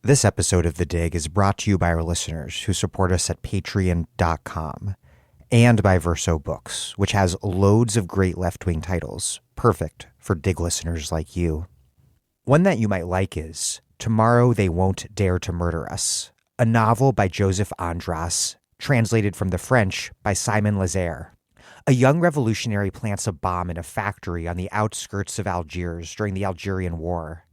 This episode of The Dig is brought to you by our listeners who support us at patreon.com and by Verso Books, which has loads of great left-wing titles, perfect for Dig listeners like you. One that you might like is Tomorrow They Won't Dare to Murder Us, a novel by Joseph Andras, translated from the French by Simon Lazare. A young revolutionary plants a bomb in a factory on the outskirts of Algiers during the Algerian War.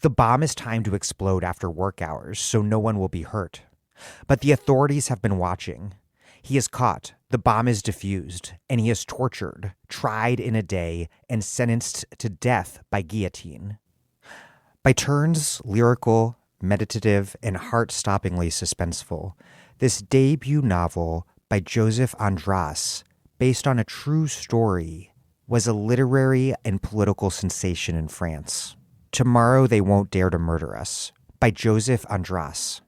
The bomb is timed to explode after work hours, so no one will be hurt. But the authorities have been watching. He is caught, the bomb is defused, and he is tortured, tried in a day, and sentenced to death by guillotine. By turns lyrical, meditative, and heart-stoppingly suspenseful, this debut novel by Joseph Andras, based on a true story, was a literary and political sensation in France. Tomorrow They Won't Dare to Murder Us by Joseph Andras.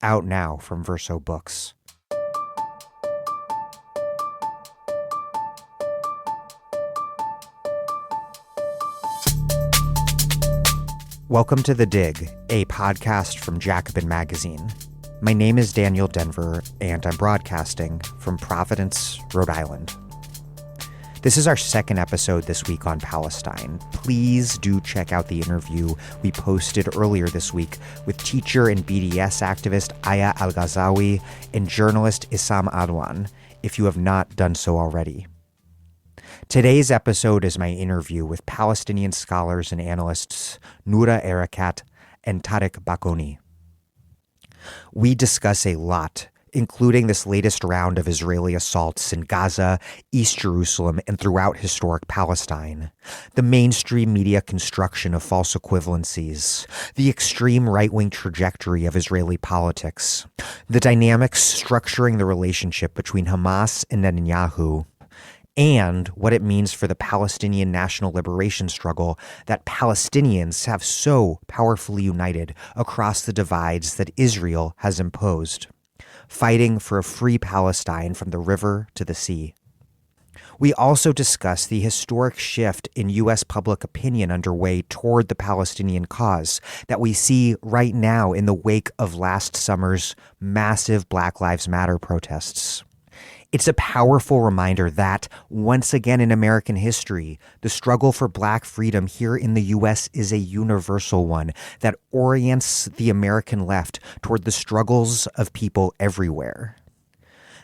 Out now from Verso Books. Welcome to The Dig, a podcast from Jacobin Magazine. My name is Daniel Denver, and I'm broadcasting from Providence, Rhode Island. This is our second episode this week on Palestine. Please do check out the interview we posted earlier this week with teacher and BDS activist Aya Al-Ghazawi and journalist Issam Adwan, if you have not done so already. Today's episode is my interview with Palestinian scholars and analysts Noura Erakat and Tareq Baconi. We discuss a lot, including this latest round of Israeli assaults in Gaza, East Jerusalem, and throughout historic Palestine, the mainstream media construction of false equivalencies, the extreme right-wing trajectory of Israeli politics, the dynamics structuring the relationship between Hamas and Netanyahu, and what it means for the Palestinian national liberation struggle that Palestinians have so powerfully united across the divides that Israel has imposed, fighting for a free Palestine from the river to the sea. We also discuss the historic shift in U.S. public opinion underway toward the Palestinian cause that we see right now in the wake of last summer's massive Black Lives Matter protests. It's a powerful reminder that, once again in American history, the struggle for Black freedom here in the U.S. is a universal one that orients the American left toward the struggles of people everywhere.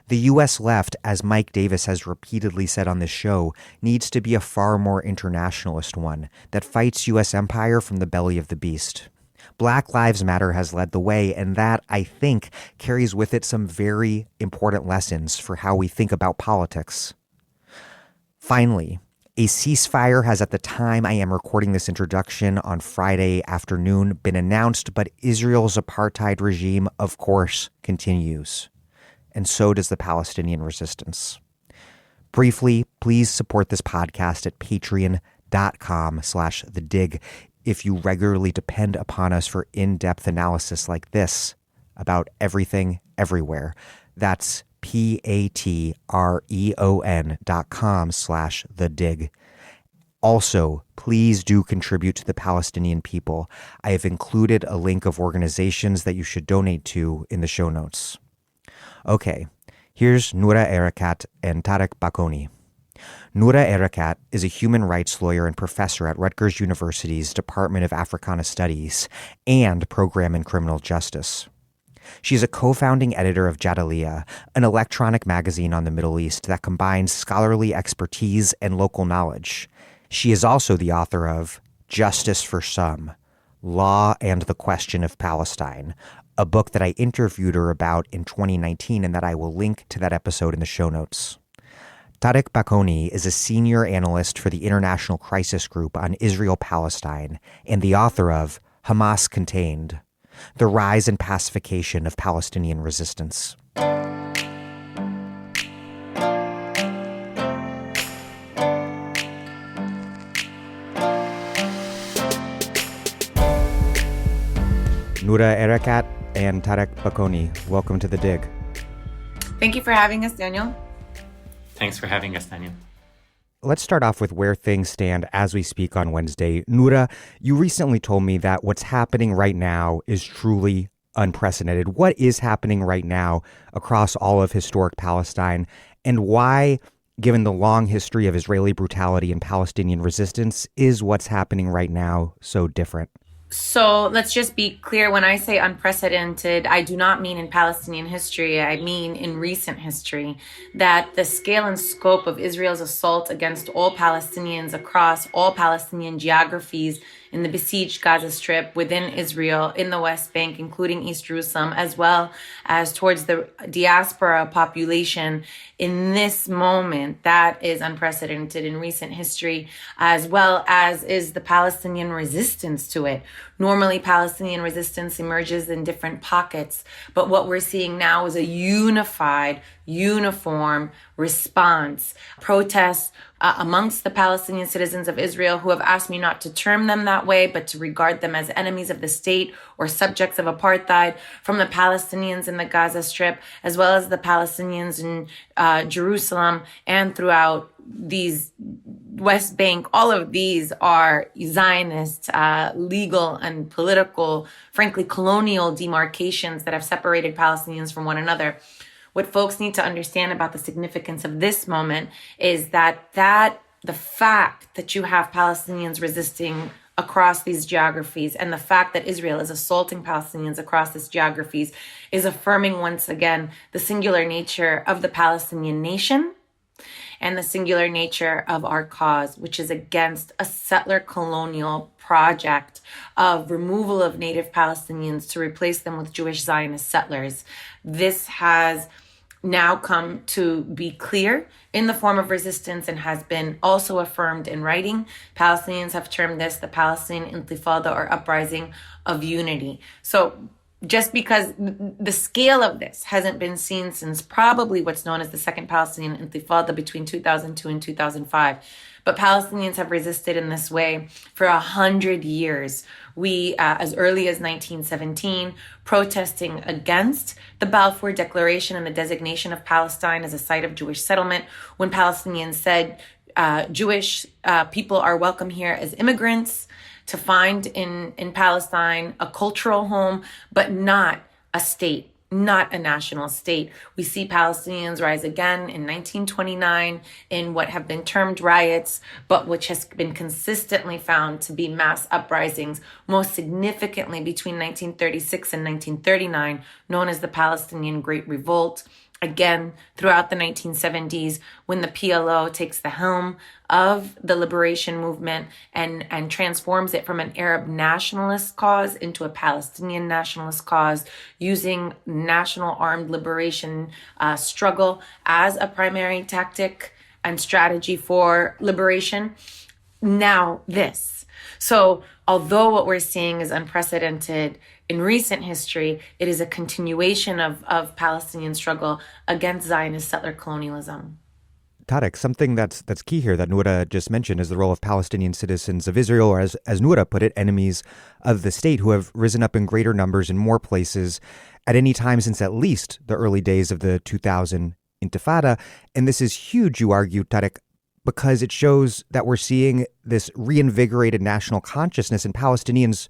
The U.S. left, as Mike Davis has repeatedly said on this show, needs to be a far more internationalist one that fights U.S. empire from the belly of the beast. Black Lives Matter has led the way, and that, I think, carries with it some very important lessons for how we think about politics. Finally, a ceasefire has, at the time I am recording this introduction on Friday afternoon, been announced, but Israel's apartheid regime, of course, continues. And so does the Palestinian resistance. Briefly, please support this podcast at patreon.com/thedig. if you regularly depend upon us for in-depth analysis like this about everything, everywhere. That's patreon.com/thedig. Also, please do contribute to the Palestinian people. I have included a link of organizations that you should donate to in the show notes. Okay, here's Noura Erakat and Tareq Baconi. Noura Erakat is a human rights lawyer and professor at Rutgers University's Department of Africana Studies and Program in Criminal Justice. She's a co-founding editor of Jadaliyya, an electronic magazine on the Middle East that combines scholarly expertise and local knowledge. She is also the author of Justice for Some, Law and the Question of Palestine, a book that I interviewed her about in 2019 and that I will link to that episode in the show notes. Tareq Baconi is a senior analyst for the International Crisis Group on Israel-Palestine and the author of Hamas Contained, The Rise and Pacification of Palestinian Resistance. Noura Erakat and Tareq Baconi, welcome to The Dig. Thank you for having us, Daniel. Thanks for having us, Daniel. let's start off with where things stand as we speak on Wednesday. Noura, you recently told me that what's happening right now is truly unprecedented. What is happening right now across all of historic Palestine, and why, given the long history of Israeli brutality and Palestinian resistance, is what's happening right now so different? So let's just be clear. When I say unprecedented, I do not mean in Palestinian history. I mean in recent history, that the scale and scope of Israel's assault against all Palestinians across all Palestinian geographies in the besieged Gaza Strip, within Israel, in the West Bank, including East Jerusalem, as well as towards the diaspora population in this moment, that is unprecedented in recent history, as well as is the Palestinian resistance to it. Normally, Palestinian resistance emerges in different pockets, but what we're seeing now is a unified, uniform response. Protests amongst the Palestinian citizens of Israel, who have asked me not to term them that way, but to regard them as enemies of the state or subjects of apartheid, from the Palestinians in the Gaza Strip, as well as the Palestinians in Jerusalem and throughout these West Bank. All of these are Zionist, legal and political, frankly, colonial demarcations that have separated Palestinians from one another. What folks need to understand about the significance of this moment is that the fact that you have Palestinians resisting across these geographies and the fact that Israel is assaulting Palestinians across these geographies is affirming once again the singular nature of the Palestinian nation and the singular nature of our cause, which is against a settler colonial project of removal of native Palestinians to replace them with Jewish Zionist settlers. This has now come to be clear in the form of resistance and has been also affirmed in writing. Palestinians have termed this the Palestinian Intifada, or uprising of unity. So just because the scale of this hasn't been seen since probably what's known as the Second Palestinian Intifada between 2002 and 2005. But Palestinians have resisted in this way for 100 years. We, as early as 1917, protesting against the Balfour Declaration and the designation of Palestine as a site of Jewish settlement, when Palestinians said Jewish people are welcome here as immigrants to find in Palestine a cultural home, but not a state, not a national state. We see Palestinians rise again in 1929 in what have been termed riots, but which has been consistently found to be mass uprisings, most significantly between 1936 and 1939, known as the Palestinian Great Revolt. Again, throughout the 1970s, when the PLO takes the helm of the liberation movement and transforms it from an Arab nationalist cause into a Palestinian nationalist cause, using national armed liberation struggle as a primary tactic and strategy for liberation. Now this. So although what we're seeing is unprecedented in recent history, it is a continuation of Palestinian struggle against Zionist settler colonialism. Tareq, something that's key here that Noura just mentioned is the role of Palestinian citizens of Israel, or as Noura put it, enemies of the state, who have risen up in greater numbers in more places at any time since at least the early days of the 2000 Intifada. And this is huge, you argue, Tareq, because it shows that we're seeing this reinvigorated national consciousness and Palestinians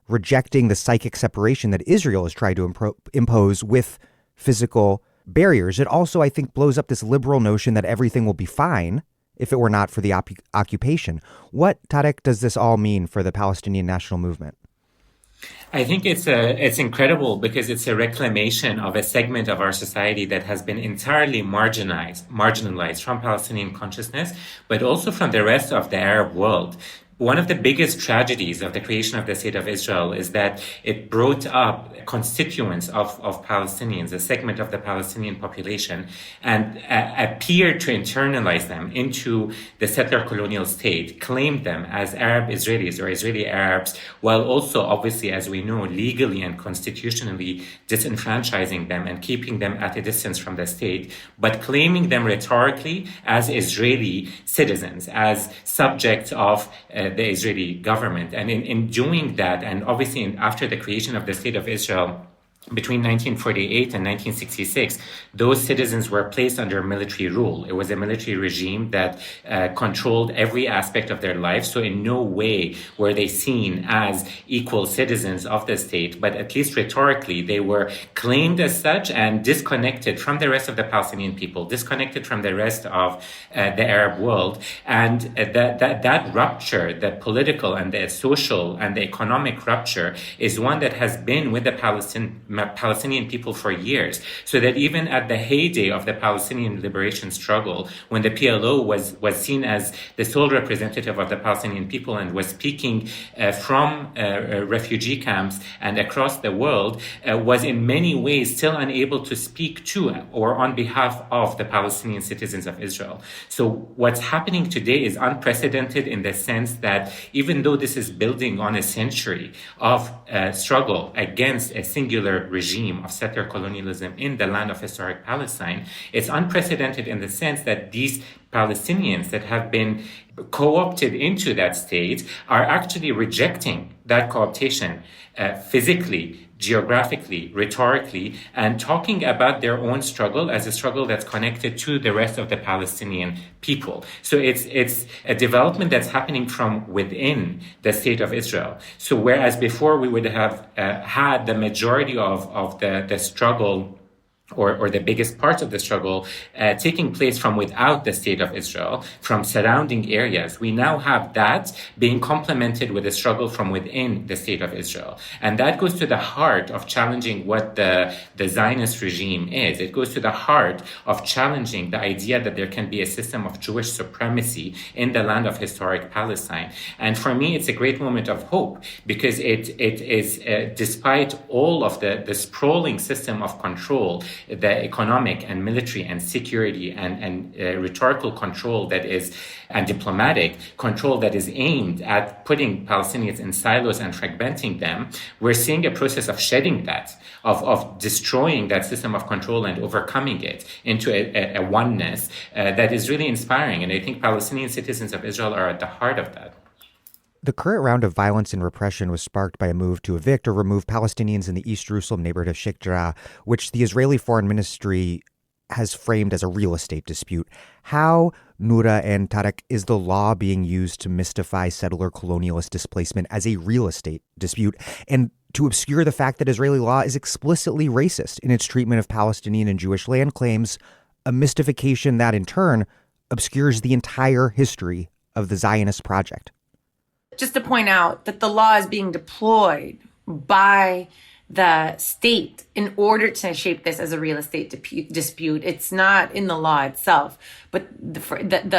rejecting the psychic separation that Israel has tried to impose with physical barriers. It also, I think, blows up this liberal notion that everything will be fine if it were not for the occupation. What, Tareq, does this all mean for the Palestinian national movement? I think it's incredible because it's a reclamation of a segment of our society that has been entirely marginalized from Palestinian consciousness, but also from the rest of the Arab world. One of the biggest tragedies of the creation of the State of Israel is that it brought up constituents of Palestinians, a segment of the Palestinian population, and appeared to internalize them into the settler colonial state, claimed them as Arab Israelis or Israeli Arabs, while also, obviously, as we know, legally and constitutionally disenfranchising them and keeping them at a distance from the state, but claiming them rhetorically as Israeli citizens, as subjects of the Israeli government. And in doing that, and obviously after the creation of the State of Israel, between 1948 and 1966, those citizens were placed under military rule. It was a military regime that controlled every aspect of their life. So in no way were they seen as equal citizens of the state, but at least rhetorically, they were claimed as such and disconnected from the rest of the Palestinian people, disconnected from the rest of the Arab world. And that rupture, the political and the social and the economic rupture, is one that has been with the Palestinian people for years. So that even at the heyday of the Palestinian liberation struggle, when the PLO was seen as the sole representative of the Palestinian people and was speaking from refugee camps and across the world, was in many ways still unable to speak to or on behalf of the Palestinian citizens of Israel. So what's happening today is unprecedented in the sense that even though this is building on a century of struggle against a singular regime of settler colonialism in the land of historic Palestine, it's unprecedented in the sense that these Palestinians that have been co-opted into that state are actually rejecting that cooptation physically, geographically, rhetorically, and talking about their own struggle as a struggle that's connected to the rest of the Palestinian people. So it's a development that's happening from within the state of Israel. So whereas before we would have had the majority of the struggle or the biggest part of the struggle taking place from without the state of Israel, from surrounding areas, we now have that being complemented with a struggle from within the state of Israel. And that goes to the heart of challenging what the Zionist regime is. It goes to the heart of challenging the idea that there can be a system of Jewish supremacy in the land of historic Palestine. And for me, it's a great moment of hope because it is, despite all of the sprawling system of control, the economic and military and security and rhetorical control that is, and diplomatic control that is aimed at putting Palestinians in silos and fragmenting them, we're seeing a process of shedding that, of destroying that system of control and overcoming it into a oneness that is really inspiring. And I think Palestinian citizens of Israel are at the heart of that. The current round of violence and repression was sparked by a move to evict or remove Palestinians in the East Jerusalem neighborhood of Sheikh Jarrah, which the Israeli Foreign Ministry has framed as a real estate dispute. How, Noura and Tareq, is the law being used to mystify settler colonialist displacement as a real estate dispute and to obscure the fact that Israeli law is explicitly racist in its treatment of Palestinian and Jewish land claims, a mystification that in turn obscures the entire history of the Zionist project? Just to point out that the law is being deployed by the state in order to shape this as a real estate dispute. It's not in the law itself, but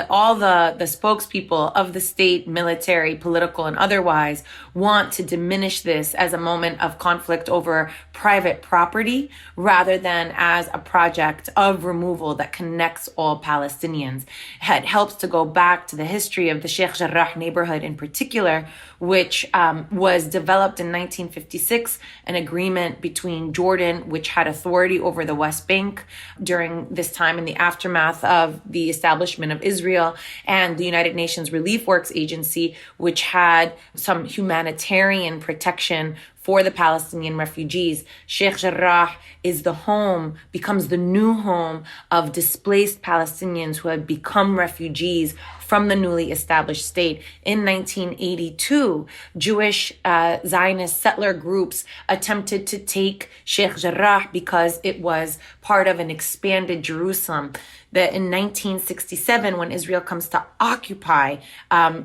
all the spokespeople of the state, military, political, and otherwise, want to diminish this as a moment of conflict over private property rather than as a project of removal that connects all Palestinians. It helps to go back to the history of the Sheikh Jarrah neighborhood in particular, which was developed in 1956, an agreement between Jordan, which had authority over the West Bank during this time in the aftermath of the establishment of Israel, and the United Nations Relief Works Agency, which had some humanitarian protection for the Palestinian refugees. Sheikh Jarrah becomes the new home of displaced Palestinians who had become refugees from the newly established state. In 1982, Jewish Zionist settler groups attempted to take Sheikh Jarrah because it was part of an expanded Jerusalem. That in 1967, when Israel comes to occupy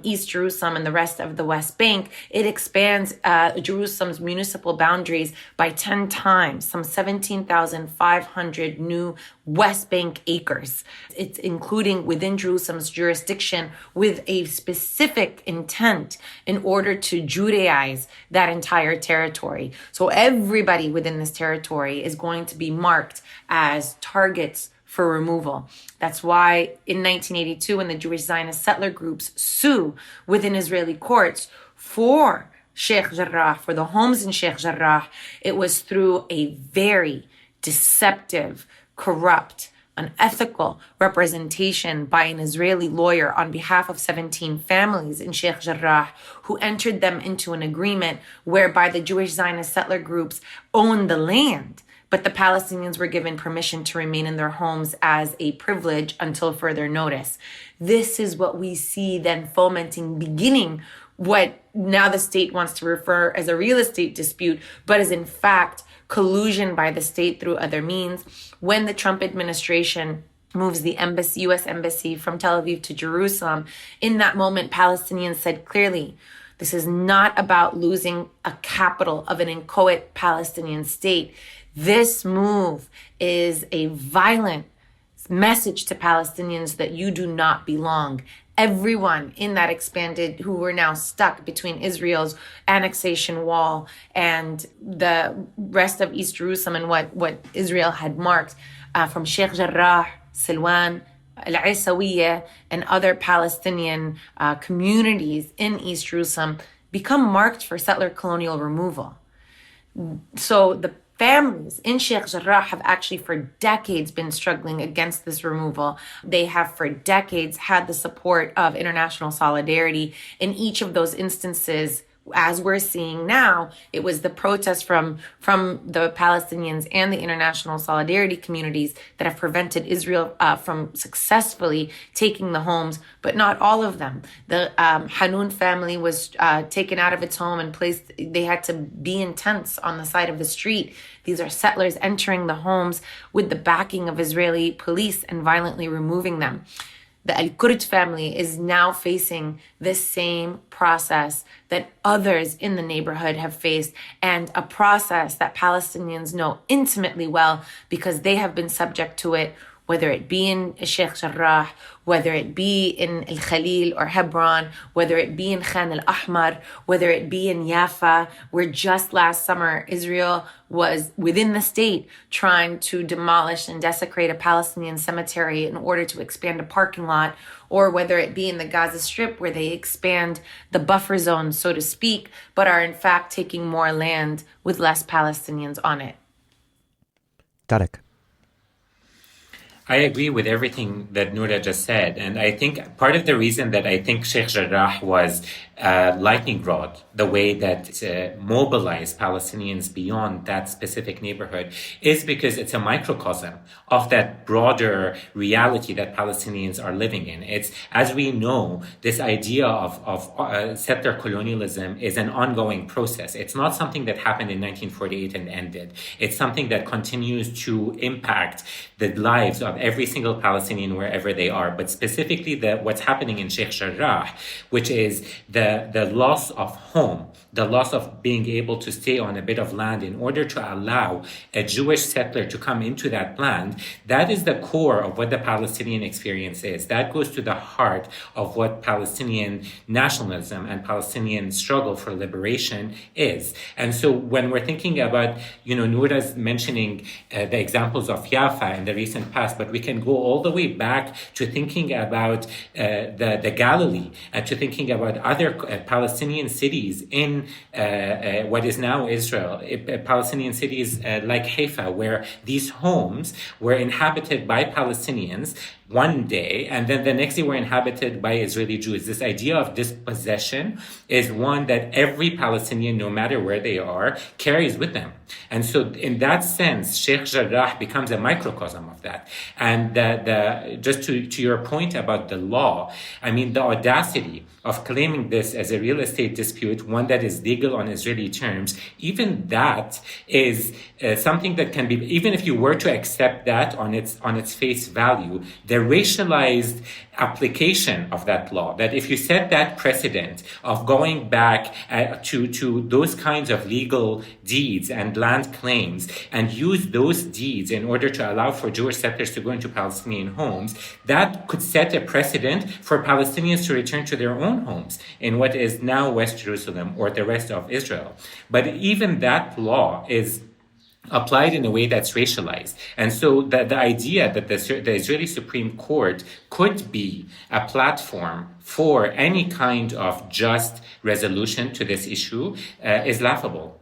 East Jerusalem and the rest of the West Bank, it expands Jerusalem's municipal boundaries by 10 times, some 17,500 new West Bank acres. It's including within Jerusalem's jurisdiction with a specific intent in order to Judaize that entire territory. So everybody within this territory is going to be marked as targets for removal. That's why in 1982, when the Jewish Zionist settler groups sue within Israeli courts for Sheikh Jarrah, for the homes in Sheikh Jarrah, it was through a very deceptive, corrupt, an ethical representation by an Israeli lawyer on behalf of 17 families in Sheikh Jarrah, who entered them into an agreement whereby the Jewish Zionist settler groups owned the land, but the Palestinians were given permission to remain in their homes as a privilege until further notice. This is what we see then fomenting, beginning what now the state wants to refer as a real estate dispute, but is in fact collusion by the state through other means. When the Trump administration moves the embassy, U.S. embassy from Tel Aviv to Jerusalem, in that moment, Palestinians said clearly, this is not about losing a capital of an inchoate Palestinian state. This move is a violent message to Palestinians that you do not belong. Everyone in that expanded, who were now stuck between Israel's annexation wall and the rest of East Jerusalem and what Israel had marked, from Sheikh Jarrah, Silwan, Al-Isawiyya, and other Palestinian communities in East Jerusalem, become marked for settler colonial removal. So the families in Sheikh Jarrah have actually for decades been struggling against this removal. They have for decades had the support of international solidarity. In each of those instances, as we're seeing now, it was the protests from the Palestinians and the international solidarity communities that have prevented Israel from successfully taking the homes, but not all of them. The Hanun family was taken out of its home and placed, they had to be in tents on the side of the street. These are settlers entering the homes with the backing of Israeli police and violently removing them. The Al-Kurd family is now facing this same process that others in the neighborhood have faced, and a process that Palestinians know intimately well because they have been subject to it, whether it be in Sheikh Jarrah, whether it be in Al-Khalil or Hebron, whether it be in Khan al-Ahmar, whether it be in Jaffa, where just last summer Israel was within the state trying to demolish and desecrate a Palestinian cemetery in order to expand a parking lot, or whether it be in the Gaza Strip where they expand the buffer zone, so to speak, but are in fact taking more land with less Palestinians on it. Tareq. I agree with everything that Noura just said. And I think part of the reason that I think Sheikh Jarrah was lightning rod, the way that mobilized Palestinians beyond that specific neighborhood, is because it's a microcosm of that broader reality that Palestinians are living in. It's, as we know, this idea of settler colonialism is an ongoing process. It's not something that happened in 1948 and ended. It's something that continues to impact the lives of every single Palestinian wherever they are, but specifically what's happening in Sheikh Jarrah, which is the loss of home, the loss of being able to stay on a bit of land in order to allow a Jewish settler to come into that land. That is the core of what the Palestinian experience is. That goes to the heart of what Palestinian nationalism and Palestinian struggle for liberation is. And so when we're thinking about, Noura's mentioning the examples of Jaffa in the recent past, but we can go all the way back to thinking about the Galilee and to thinking about other Palestinian cities in what is now Israel, Palestinian cities like Haifa, where these homes were inhabited by Palestinians one day, and then the next day were inhabited by Israeli Jews. This idea of dispossession is one that every Palestinian, no matter where they are, carries with them. And so in that sense, Sheikh Jarrah becomes a microcosm of that. And just to your point about the law, the audacity of claiming this as a real estate dispute, one that is legal on Israeli terms, even that is something that can be, even if you were to accept that on its face value, the racialized application of that law, that if you set that precedent of going back to those kinds of legal deeds and land claims and use those deeds in order to allow for Jewish settlers to go into Palestinian homes, that could set a precedent for Palestinians to return to their own homes in what is now West Jerusalem or the rest of Israel. But even that law is applied in a way that's racialized. And so the idea that the Israeli Supreme Court could be a platform for any kind of just resolution to this issue is laughable.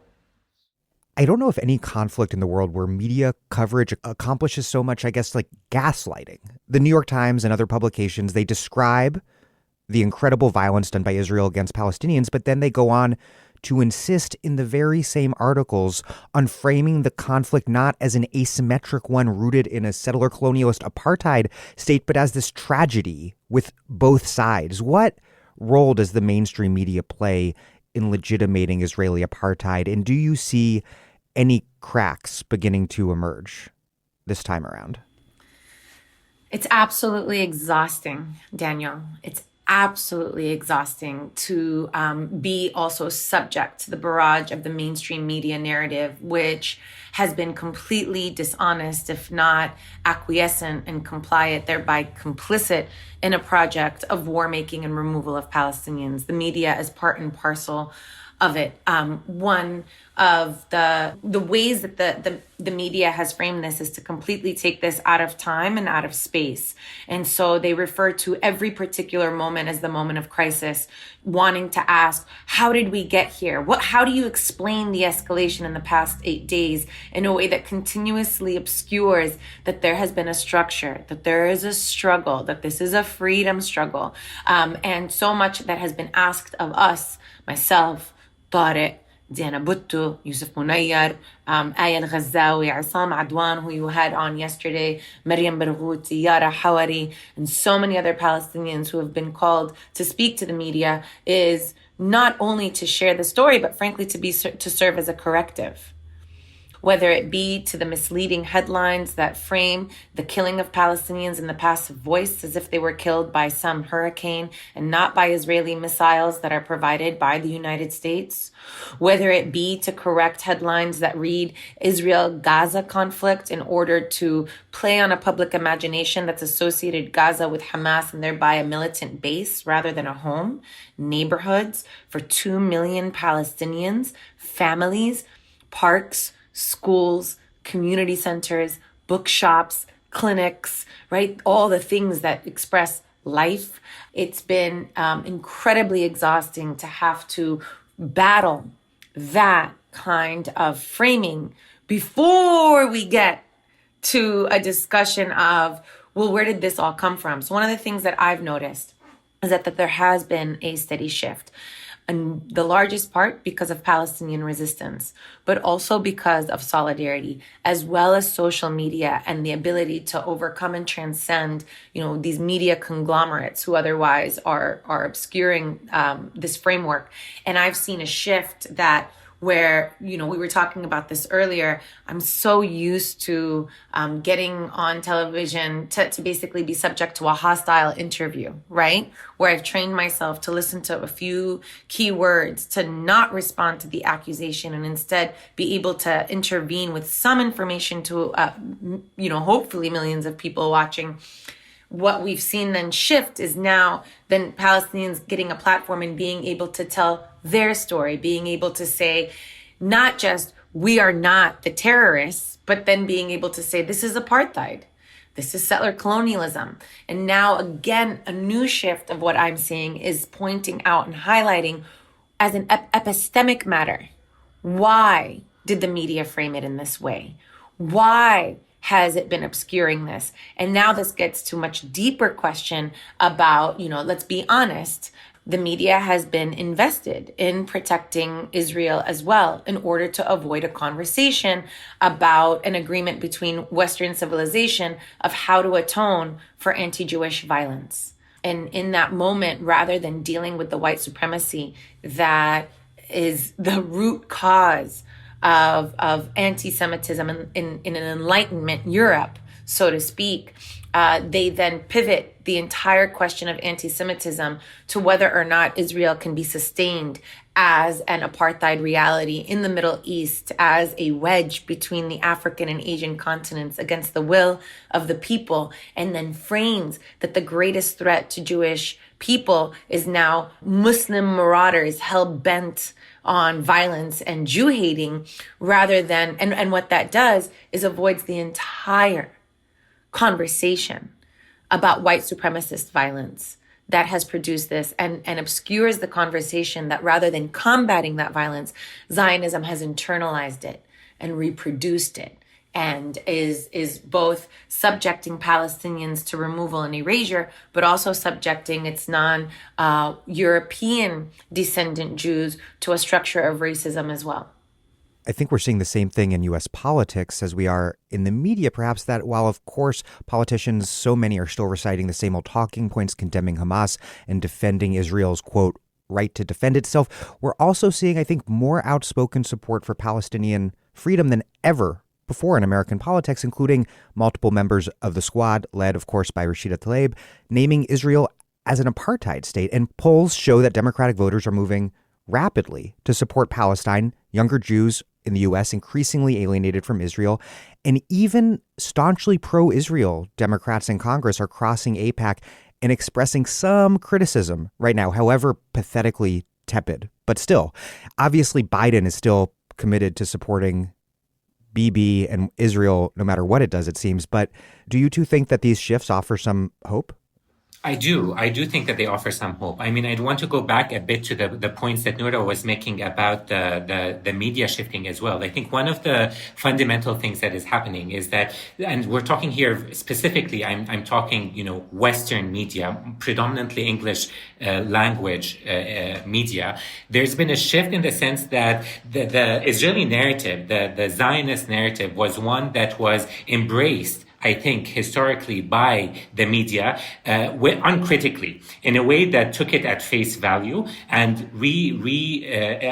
I don't know of any conflict in the world where media coverage accomplishes so much, I guess, like gaslighting. The New York Times and other publications, they describe the incredible violence done by Israel against Palestinians, but then they go on to insist in the very same articles on framing the conflict not as an asymmetric one rooted in a settler colonialist apartheid state, but as this tragedy with both sides. What role does the mainstream media play in legitimating Israeli apartheid? And do you see any cracks beginning to emerge this time around? It's absolutely exhausting, Daniel. It's absolutely exhausting to be also subject to the barrage of the mainstream media narrative, which has been completely dishonest, if not acquiescent and compliant, thereby complicit in a project of war making and removal of Palestinians. The media is part and parcel of it. One of the ways that the media has framed this is to completely take this out of time and out of space. And so they refer to every particular moment as the moment of crisis, wanting to ask, how did we get here? How do you explain the escalation in the past 8 days in a way that continuously obscures that there has been a structure, that there is a struggle, that this is a freedom struggle, and so much that has been asked of us, myself, Tareq, Diana Buttu, Yusuf Munayyar, Ayel Ghazawi, Assam Adwan, who you had on yesterday, Maryam Barghouti, Yara Hawari, and so many other Palestinians who have been called to speak to the media, is not only to share the story, but frankly to serve as a corrective. Whether it be to the misleading headlines that frame the killing of Palestinians in the passive voice as if they were killed by some hurricane and not by Israeli missiles that are provided by the United States. Whether it be to correct headlines that read Israel-Gaza conflict in order to play on a public imagination that's associated Gaza with Hamas and thereby a militant base rather than a home, neighborhoods for 2 million Palestinians, families, parks, schools, community centers, bookshops, clinics, right? All the things that express life. It's been incredibly exhausting to have to battle that kind of framing before we get to a discussion of, well, where did this all come from? So one of the things that I've noticed is that there has been a steady shift. And the largest part because of Palestinian resistance, but also because of solidarity, as well as social media and the ability to overcome and transcend, these media conglomerates who otherwise are obscuring this framework. And I've seen a shift that where, we were talking about this earlier, I'm so used to getting on television to basically be subject to a hostile interview, right? Where I've trained myself to listen to a few key words, to not respond to the accusation and instead be able to intervene with some information to, hopefully millions of people watching. What we've seen then shift is now then Palestinians getting a platform and being able to tell their story, being able to say, not just we are not the terrorists, but then being able to say this is apartheid. This is settler colonialism. And now again, a new shift of what I'm seeing is pointing out and highlighting as an epistemic matter. Why did the media frame it in this way? Why has it been obscuring this? And now this gets to a much deeper question about, let's be honest, the media has been invested in protecting Israel as well in order to avoid a conversation about an agreement between Western civilization of how to atone for anti-Jewish violence. And in that moment, rather than dealing with the white supremacy that is the root cause of anti-Semitism in an Enlightenment Europe, so to speak, they then pivot the entire question of anti-Semitism to whether or not Israel can be sustained as an apartheid reality in the Middle East, as a wedge between the African and Asian continents against the will of the people, and then frames that the greatest threat to Jewish people is now Muslim marauders hell-bent on violence and Jew hating rather than, and what that does is avoids the entire conversation about white supremacist violence that has produced this and obscures the conversation that rather than combating that violence, Zionism has internalized it. and reproduced it, and is both subjecting Palestinians to removal and erasure, but also subjecting its non-European descendant Jews to a structure of racism as well. I think we're seeing the same thing in U.S. politics as we are in the media, perhaps, that while, of course, politicians, so many are still reciting the same old talking points, condemning Hamas and defending Israel's, quote, right to defend itself, we're also seeing, I think, more outspoken support for Palestinian freedom than ever before in American politics, including multiple members of the Squad, led, of course, by Rashida Tlaib, naming Israel as an apartheid state. And polls show that Democratic voters are moving rapidly to support Palestine, younger Jews in the U.S. increasingly alienated from Israel, and even staunchly pro-Israel Democrats in Congress are crossing AIPAC and expressing some criticism right now, however pathetically tepid. But still, obviously Biden is still committed to supporting Bibi and Israel no matter what it does, it seems. But do you two think that these shifts offer some hope? I do. I do think that they offer some hope. I mean, I'd want to go back a bit to the points that Noura was making about the media shifting as well. I think one of the fundamental things that is happening is that, and we're talking here specifically, I'm talking, Western media, predominantly English language media. There's been a shift in the sense that the Israeli narrative, the Zionist narrative, was one that was embraced, I think, historically by the media, uncritically, in a way that took it at face value and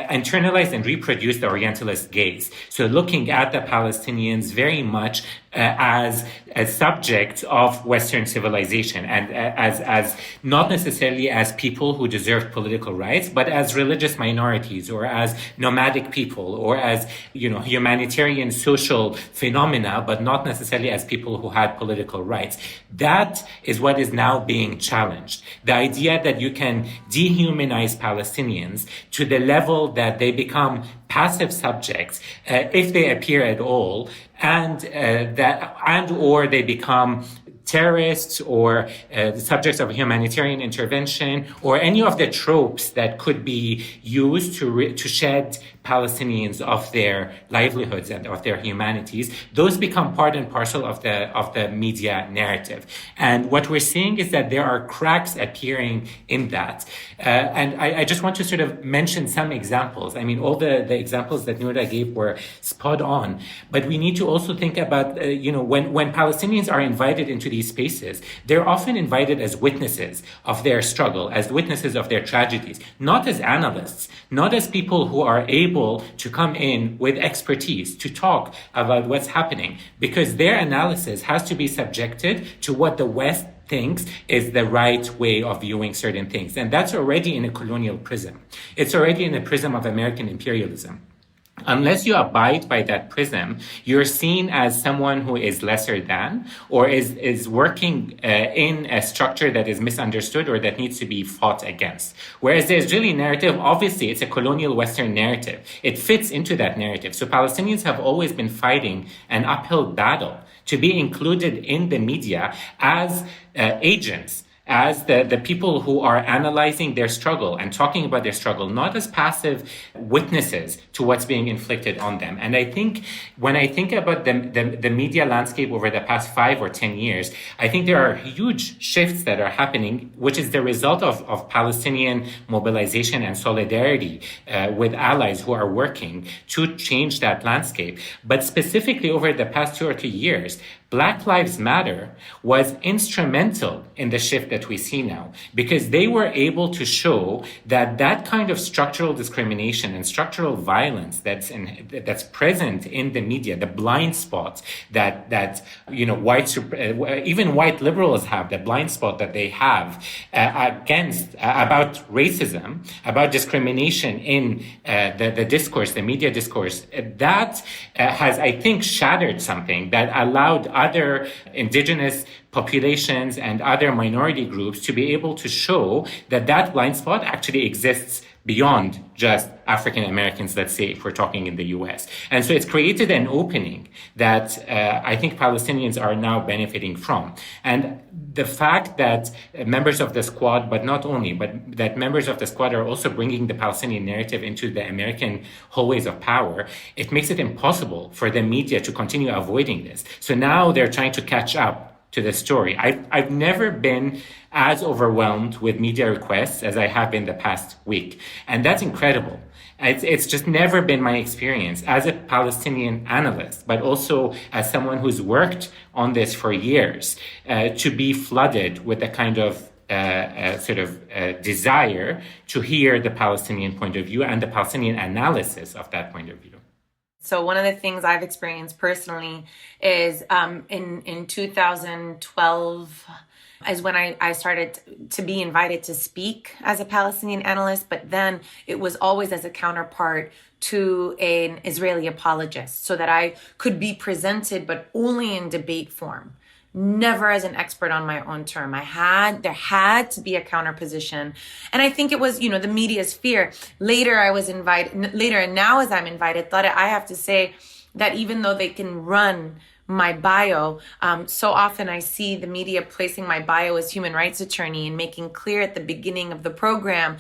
internalized and reproduced the Orientalist gaze. So looking at the Palestinians very much as a subject of Western civilization and as not necessarily as people who deserve political rights, but as religious minorities or as nomadic people or as, humanitarian social phenomena, but not necessarily as people who had political rights. That is what is now being challenged. The idea that you can dehumanize Palestinians to the level that they become passive subjects, if they appear at all, or they become terrorists or the subjects of humanitarian intervention, or any of the tropes that could be used to shed Palestinians of their livelihoods and of their humanities. Those become part and parcel of the media narrative. And what we're seeing is that there are cracks appearing in that. And I just want to sort of mention some examples. I mean, all the examples that Noura gave were spot on. But we need to also think about, when Palestinians are invited into these spaces, they're often invited as witnesses of their struggle, as witnesses of their tragedies, not as analysts, not as people who are able to come in with expertise to talk about what's happening, because their analysis has to be subjected to what the West thinks is the right way of viewing certain things. And that's already in a colonial prism. It's already in a prism of American imperialism. Unless you abide by that prism, you're seen as someone who is lesser than, or is working in a structure that is misunderstood or that needs to be fought against. Whereas the Israeli narrative, obviously, it's a colonial Western narrative. It fits into that narrative. So Palestinians have always been fighting an uphill battle to be included in the media as agents, as the people who are analyzing their struggle and talking about their struggle, not as passive witnesses to what's being inflicted on them. And I think when I think about the media landscape over the past 5 or 10 years, I think there are huge shifts that are happening, which is the result of Palestinian mobilization and solidarity with allies who are working to change that landscape. But specifically over the past 2 or 3 years, Black Lives Matter was instrumental in the shift that we see now, because they were able to show that kind of structural discrimination and structural violence that's present in the media, the blind spots that even white liberals have, the blind spot that they have about racism, about discrimination in the discourse, the media discourse, that has, I think, shattered something that allowed other indigenous populations and other minority groups to be able to show that blind spot actually exists beyond just African Americans, let's say, if we're talking in the US. And so it's created an opening that I think Palestinians are now benefiting from. And the fact that members of the squad, but not only, but that members of the squad are also bringing the Palestinian narrative into the American hallways of power, it makes it impossible for the media to continue avoiding this. So now they're trying to catch up to the story. I've never been as overwhelmed with media requests as I have been the past week. And that's incredible. It's just never been my experience as a Palestinian analyst, but also as someone who's worked on this for years, to be flooded with a kind of desire to hear the Palestinian point of view and the Palestinian analysis of that point of view. So one of the things I've experienced personally is in 2012 is when I started to be invited to speak as a Palestinian analyst, but then it was always as a counterpart to an Israeli apologist so that I could be presented, but only in debate form. Never as an expert on my own term. There had to be a counterposition. And I think it was, the media's fear. Later, and now as I'm invited, I have to say that even though they can run my bio, so often I see the media placing my bio as human rights attorney and making clear at the beginning of the program,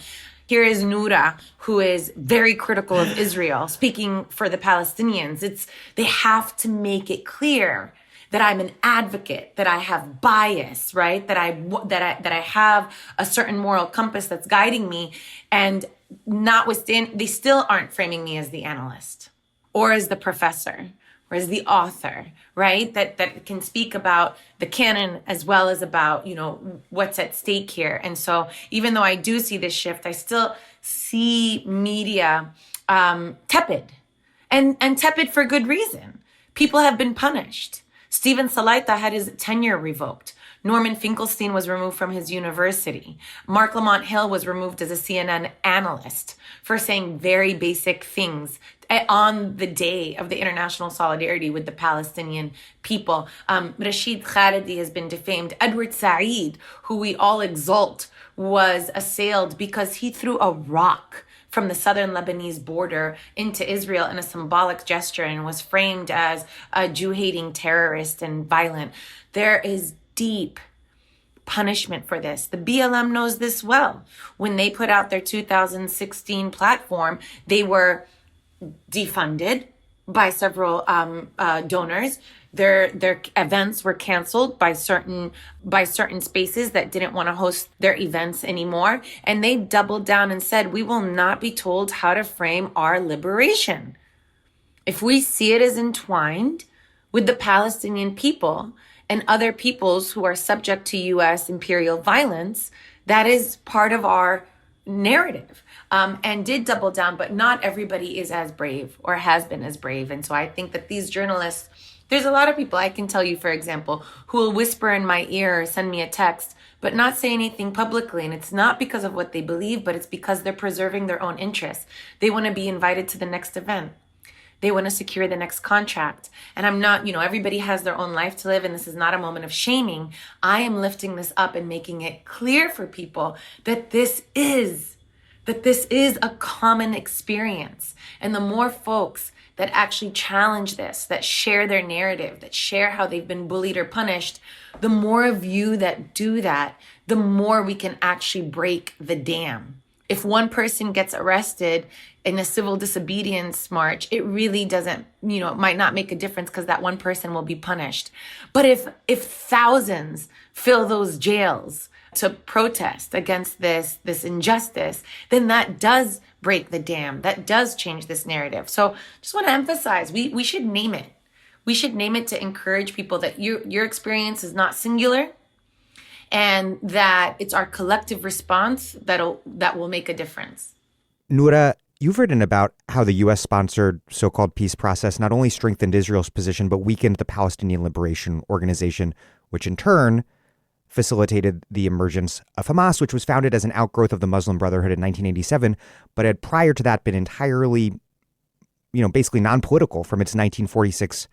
here is Noura, who is very critical of Israel, speaking for the Palestinians. They have to make it clear that I'm an advocate, that I have bias, right? That I have a certain moral compass that's guiding me, and notwithstanding, they still aren't framing me as the analyst or as the professor or as the author, right? That can speak about the canon as well as about, what's at stake here. And so even though I do see this shift, I still see media tepid, and tepid for good reason. People have been punished. Stephen Salaita had his tenure revoked. Norman Finkelstein was removed from his university. Mark Lamont Hill was removed as a CNN analyst for saying very basic things on the day of the international solidarity with the Palestinian people. Rashid Khalidi has been defamed. Edward Said, who we all exalt, was assailed because he threw a rock from the southern Lebanese border into Israel in a symbolic gesture and was framed as a Jew-hating terrorist and violent. There is deep punishment for this. The BLM knows this well. When they put out their 2016 platform, they were defunded by several donors. Their events were canceled by certain spaces that didn't want to host their events anymore. And they doubled down and said, we will not be told how to frame our liberation. If we see it as entwined with the Palestinian people and other peoples who are subject to U.S. imperial violence, that is part of our narrative. And did double down, but not everybody is as brave or has been as brave. And so I think that these journalists, there's a lot of people I can tell you, for example, who will whisper in my ear or send me a text, but not say anything publicly. And it's not because of what they believe, but it's because they're preserving their own interests. They want to be invited to the next event. They want to secure the next contract. And I'm not, everybody has their own life to live, and this is not a moment of shaming. I am lifting this up and making it clear for people that this is a common experience. And the more folks that actually challenge this, that share their narrative, that share how they've been bullied or punished, the more of you that do that, the more we can actually break the dam. If one person gets arrested in a civil disobedience march, it really doesn't, it might not make a difference because that one person will be punished. But if thousands fill those jails to protest against this injustice, then that does break the dam. That does change this narrative. So just want to emphasize, we should name it. We should name it to encourage people that your experience is not singular, and that it's our collective response that will make a difference. Noura, you've written about how the U.S.-sponsored so-called peace process not only strengthened Israel's position, but weakened the Palestinian Liberation Organization, which in turn facilitated the emergence of Hamas, which was founded as an outgrowth of the Muslim Brotherhood in 1987, but had prior to that been entirely, basically non-political from its 1946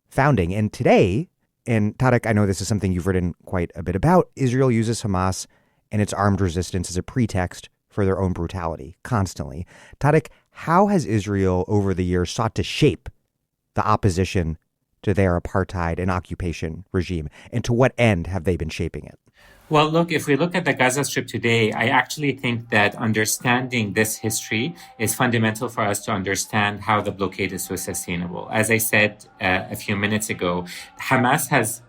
founding. And today, and Tareq, I know this is something you've written quite a bit about, Israel uses Hamas and its armed resistance as a pretext for their own brutality constantly. Tareq, how has Israel over the years sought to shape the opposition to their apartheid and occupation regime? And to what end have they been shaping it? Well, look, if we look at the Gaza Strip today, I actually think that understanding this history is fundamental for us to understand how the blockade is so sustainable. As I said a few minutes ago, Hamas has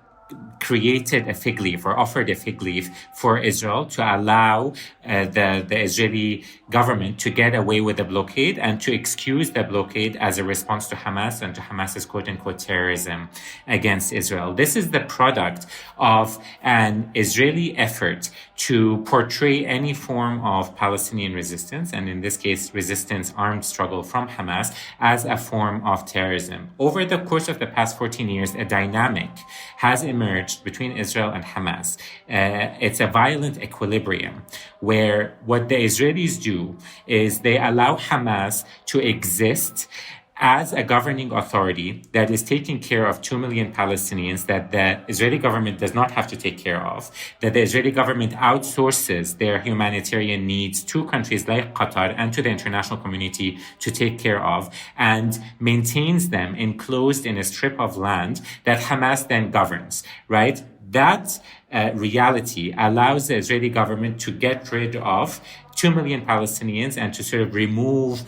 created a fig leaf or offered a fig leaf for Israel to allow the Israeli government to get away with the blockade and to excuse the blockade as a response to Hamas and to Hamas's quote-unquote terrorism against Israel. This is the product of an Israeli effort to portray any form of Palestinian resistance, and in this case, resistance, armed struggle from Hamas, as a form of terrorism. Over the course of the past 14 years, a dynamic has emerged between Israel and Hamas. It's a violent equilibrium where what the Israelis do is they allow Hamas to exist as a governing authority that is taking care of 2 million Palestinians that the Israeli government does not have to take care of, that the Israeli government outsources their humanitarian needs to countries like Qatar and to the international community to take care of, and maintains them enclosed in a strip of land that Hamas then governs, right? That reality allows the Israeli government to get rid of 2 million Palestinians and to sort of remove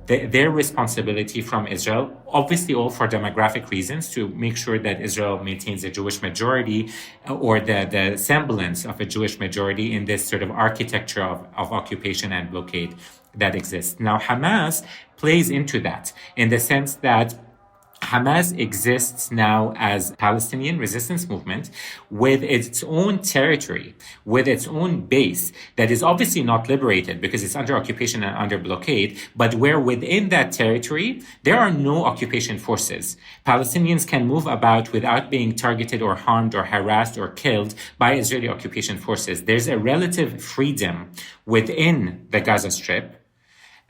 their responsibility from Israel, obviously all for demographic reasons, to make sure that Israel maintains a Jewish majority or the semblance of a Jewish majority in this sort of architecture of occupation and blockade that exists. Now, Hamas plays into that in the sense that Hamas exists now as a Palestinian resistance movement with its own territory, with its own base that is obviously not liberated because it's under occupation and under blockade, but where within that territory, there are no occupation forces. Palestinians can move about without being targeted or harmed or harassed or killed by Israeli occupation forces. There's a relative freedom within the Gaza Strip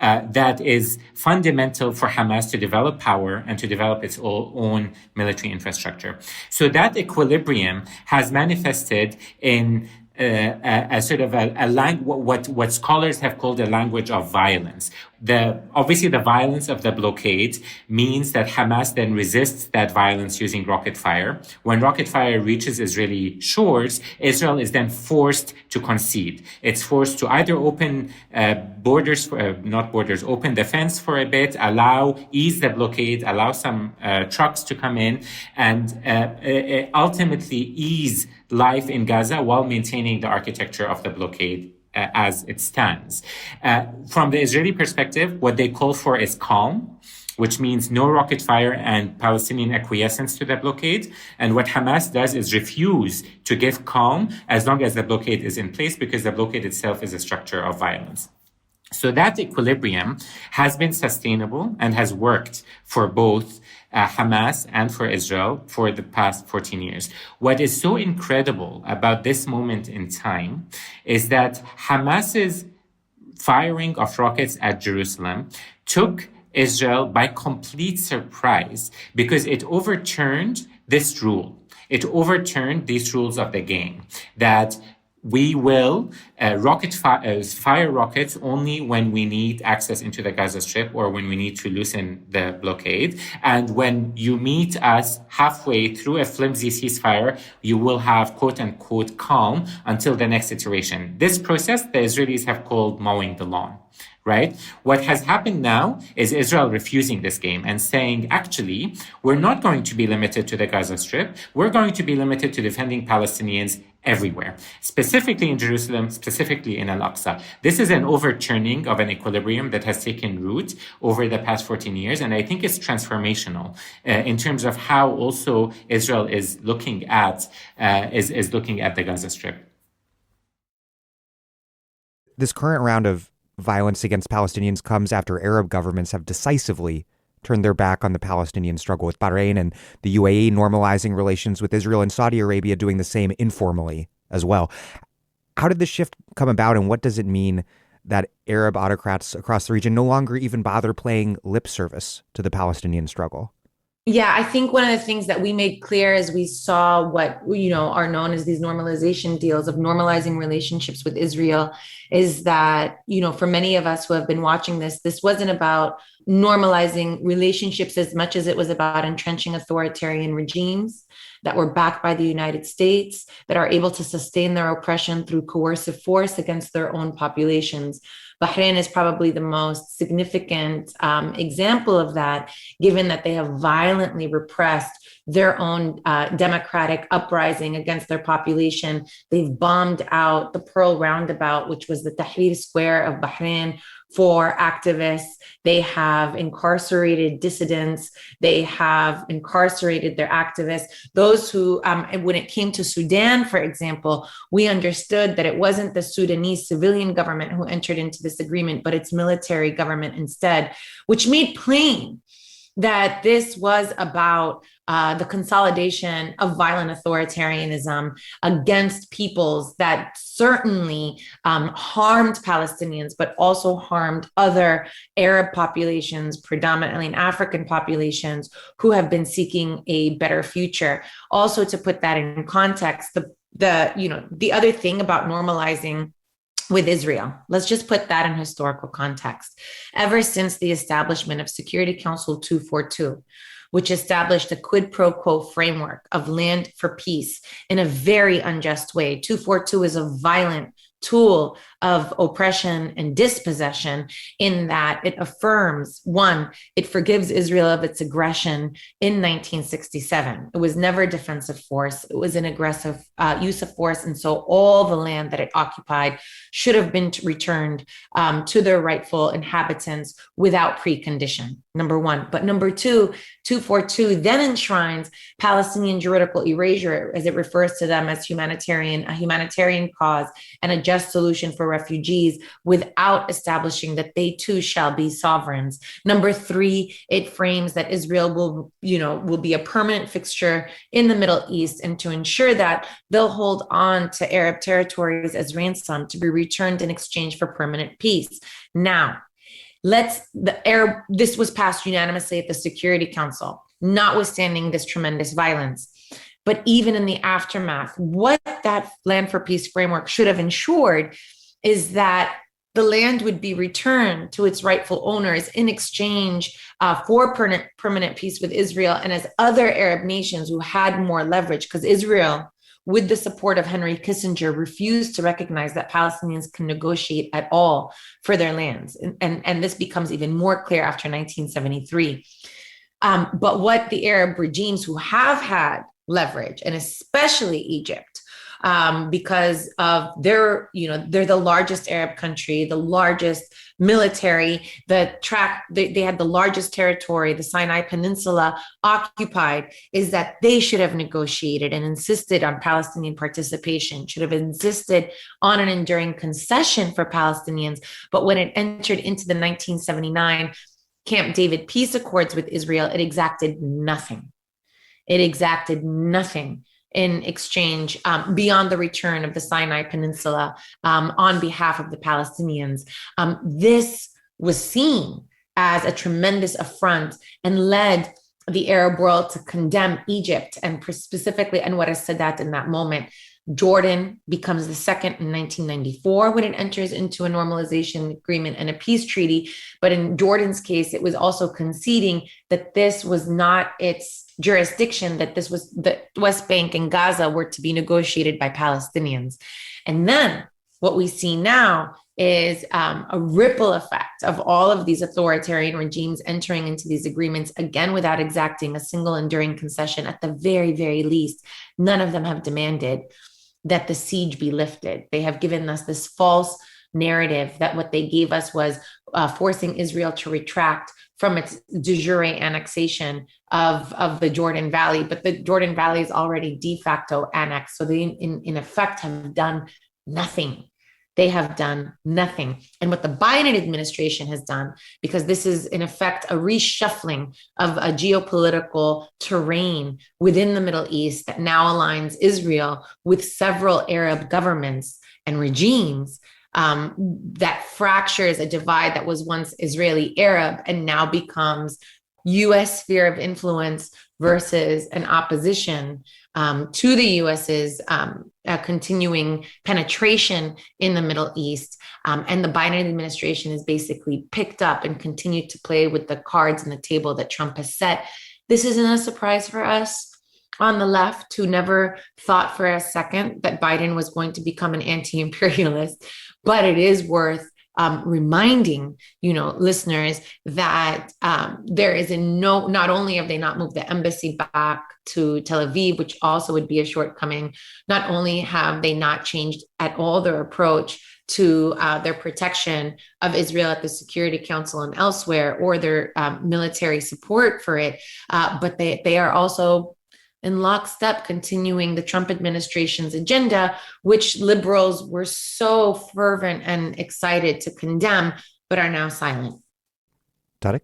that is fundamental for Hamas to develop power and to develop its own military infrastructure. So that equilibrium has manifested in a sort of what scholars have called a language of violence. Obviously the violence of the blockade means that Hamas then resists that violence using rocket fire. When rocket fire reaches Israeli shores, Israel is then forced to concede. It's forced to either open open the fence for a bit, ease the blockade, allow some trucks to come in, and ultimately ease life in Gaza while maintaining the architecture of the blockade as it stands. From the Israeli perspective, what they call for is calm, which means no rocket fire and Palestinian acquiescence to the blockade. And what Hamas does is refuse to give calm as long as the blockade is in place, because the blockade itself is a structure of violence. So that equilibrium has been sustainable and has worked for both Hamas and for Israel for the past 14 years. What is so incredible about this moment in time is that Hamas's firing of rockets at Jerusalem took Israel by complete surprise, because it overturned this rule. It overturned these rules of the game that we will fire rockets only when we need access into the Gaza Strip or when we need to loosen the blockade. And when you meet us halfway through a flimsy ceasefire, you will have quote unquote calm until the next iteration. This process the Israelis have called mowing the lawn. Right? What has happened now is Israel refusing this game and saying, actually, we're not going to be limited to the Gaza Strip. We're going to be limited to defending Palestinians everywhere, specifically in Jerusalem, specifically in Al-Aqsa. This is an overturning of an equilibrium that has taken root over the past 14 years. And I think it's transformational in terms of how also Israel is looking at the Gaza Strip. This current round of violence against Palestinians comes after Arab governments have decisively turned their back on the Palestinian struggle, with Bahrain and the UAE normalizing relations with Israel and Saudi Arabia doing the same informally as well. How did this shift come about, and what does it mean that Arab autocrats across the region no longer even bother paying lip service to the Palestinian struggle? Yeah, I think one of the things that we made clear as we saw what, are known as these normalization deals of normalizing relationships with Israel is that, for many of us who have been watching this wasn't about normalizing relationships as much as it was about entrenching authoritarian regimes that were backed by the United States, that are able to sustain their oppression through coercive force against their own populations. Bahrain is probably the most significant example of that, given that they have violently repressed their own democratic uprising against their population. They've bombed out the Pearl Roundabout, which was the Tahrir Square of Bahrain, for activists. They have incarcerated dissidents. They have incarcerated their activists. Those who, when it came to Sudan, for example, we understood that it wasn't the Sudanese civilian government who entered into this agreement, but its military government instead, which made plain that this was about the consolidation of violent authoritarianism against peoples that certainly harmed Palestinians, but also harmed other Arab populations, predominantly in African populations, who have been seeking a better future. Also, to put that in context, the other thing about normalizing with Israel. Let's just put that in historical context. Ever since the establishment of Security Council 242, which established a quid pro quo framework of land for peace in a very unjust way. 242 is a violent tool of oppression and dispossession in that it affirms, one, it forgives Israel of its aggression in 1967. It was never defensive force. It was an aggressive use of force. And so all the land that it occupied should have been returned to their rightful inhabitants without precondition, number one. But number two, 242 then enshrines Palestinian juridical erasure, as it refers to them as a humanitarian cause and a just solution for refugees, without establishing that they too shall be sovereigns. Number three, it frames that Israel will be a permanent fixture in the Middle East, and to ensure that they'll hold on to Arab territories as ransom to be returned in exchange for permanent peace. Now, this was passed unanimously at the Security Council, notwithstanding this tremendous violence. But even in the aftermath, what that land for peace framework should have ensured is that the land would be returned to its rightful owners in exchange for permanent peace with Israel, and as other Arab nations who had more leverage, because Israel, with the support of Henry Kissinger, refused to recognize that Palestinians can negotiate at all for their lands. And this becomes even more clear after 1973. But what the Arab regimes who have had leverage, and especially Egypt, because of they're the largest Arab country, the largest military, they had the largest territory, the Sinai Peninsula occupied, is that they should have negotiated and insisted on Palestinian participation, should have insisted on an enduring concession for Palestinians. But when it entered into the 1979 Camp David peace accords with Israel, it exacted nothing. It exacted nothing in exchange beyond the return of the Sinai Peninsula on behalf of the Palestinians. This was seen as a tremendous affront and led the Arab world to condemn Egypt, and specifically Anwar al-Sadat in that moment. Jordan becomes the second in 1994 when it enters into a normalization agreement and a peace treaty. But in Jordan's case, it was also conceding that this was not its jurisdiction, that this was the West Bank and Gaza were to be negotiated by Palestinians. And then what we see now is a ripple effect of all of these authoritarian regimes entering into these agreements, again, without exacting a single enduring concession. At the very, very least, none of them have demanded that the siege be lifted. They have given us this false narrative that what they gave us was forcing Israel to retract from its de jure annexation of the Jordan Valley. But the Jordan Valley is already de facto annexed. So they, in effect, have done nothing. They have done nothing. And what the Biden administration has done, because this is in effect a reshuffling of a geopolitical terrain within the Middle East that now aligns Israel with several Arab governments and regimes, that fractures a divide that was once Israeli Arab and now becomes U.S. sphere of influence versus an opposition to the U.S.'s continuing penetration in the Middle East. And the Biden administration has basically picked up and continued to play with the cards on the table that Trump has set. This isn't a surprise for us on the left, who never thought for a second that Biden was going to become an anti-imperialist, but it is worth reminding, listeners that there is not only have they not moved the embassy back to Tel Aviv, which also would be a shortcoming, not only have they not changed at all their approach to their protection of Israel at the Security Council and elsewhere, or their military support for it, but they are also in lockstep continuing the Trump administration's agenda, which liberals were so fervent and excited to condemn, but are now silent. Tareq?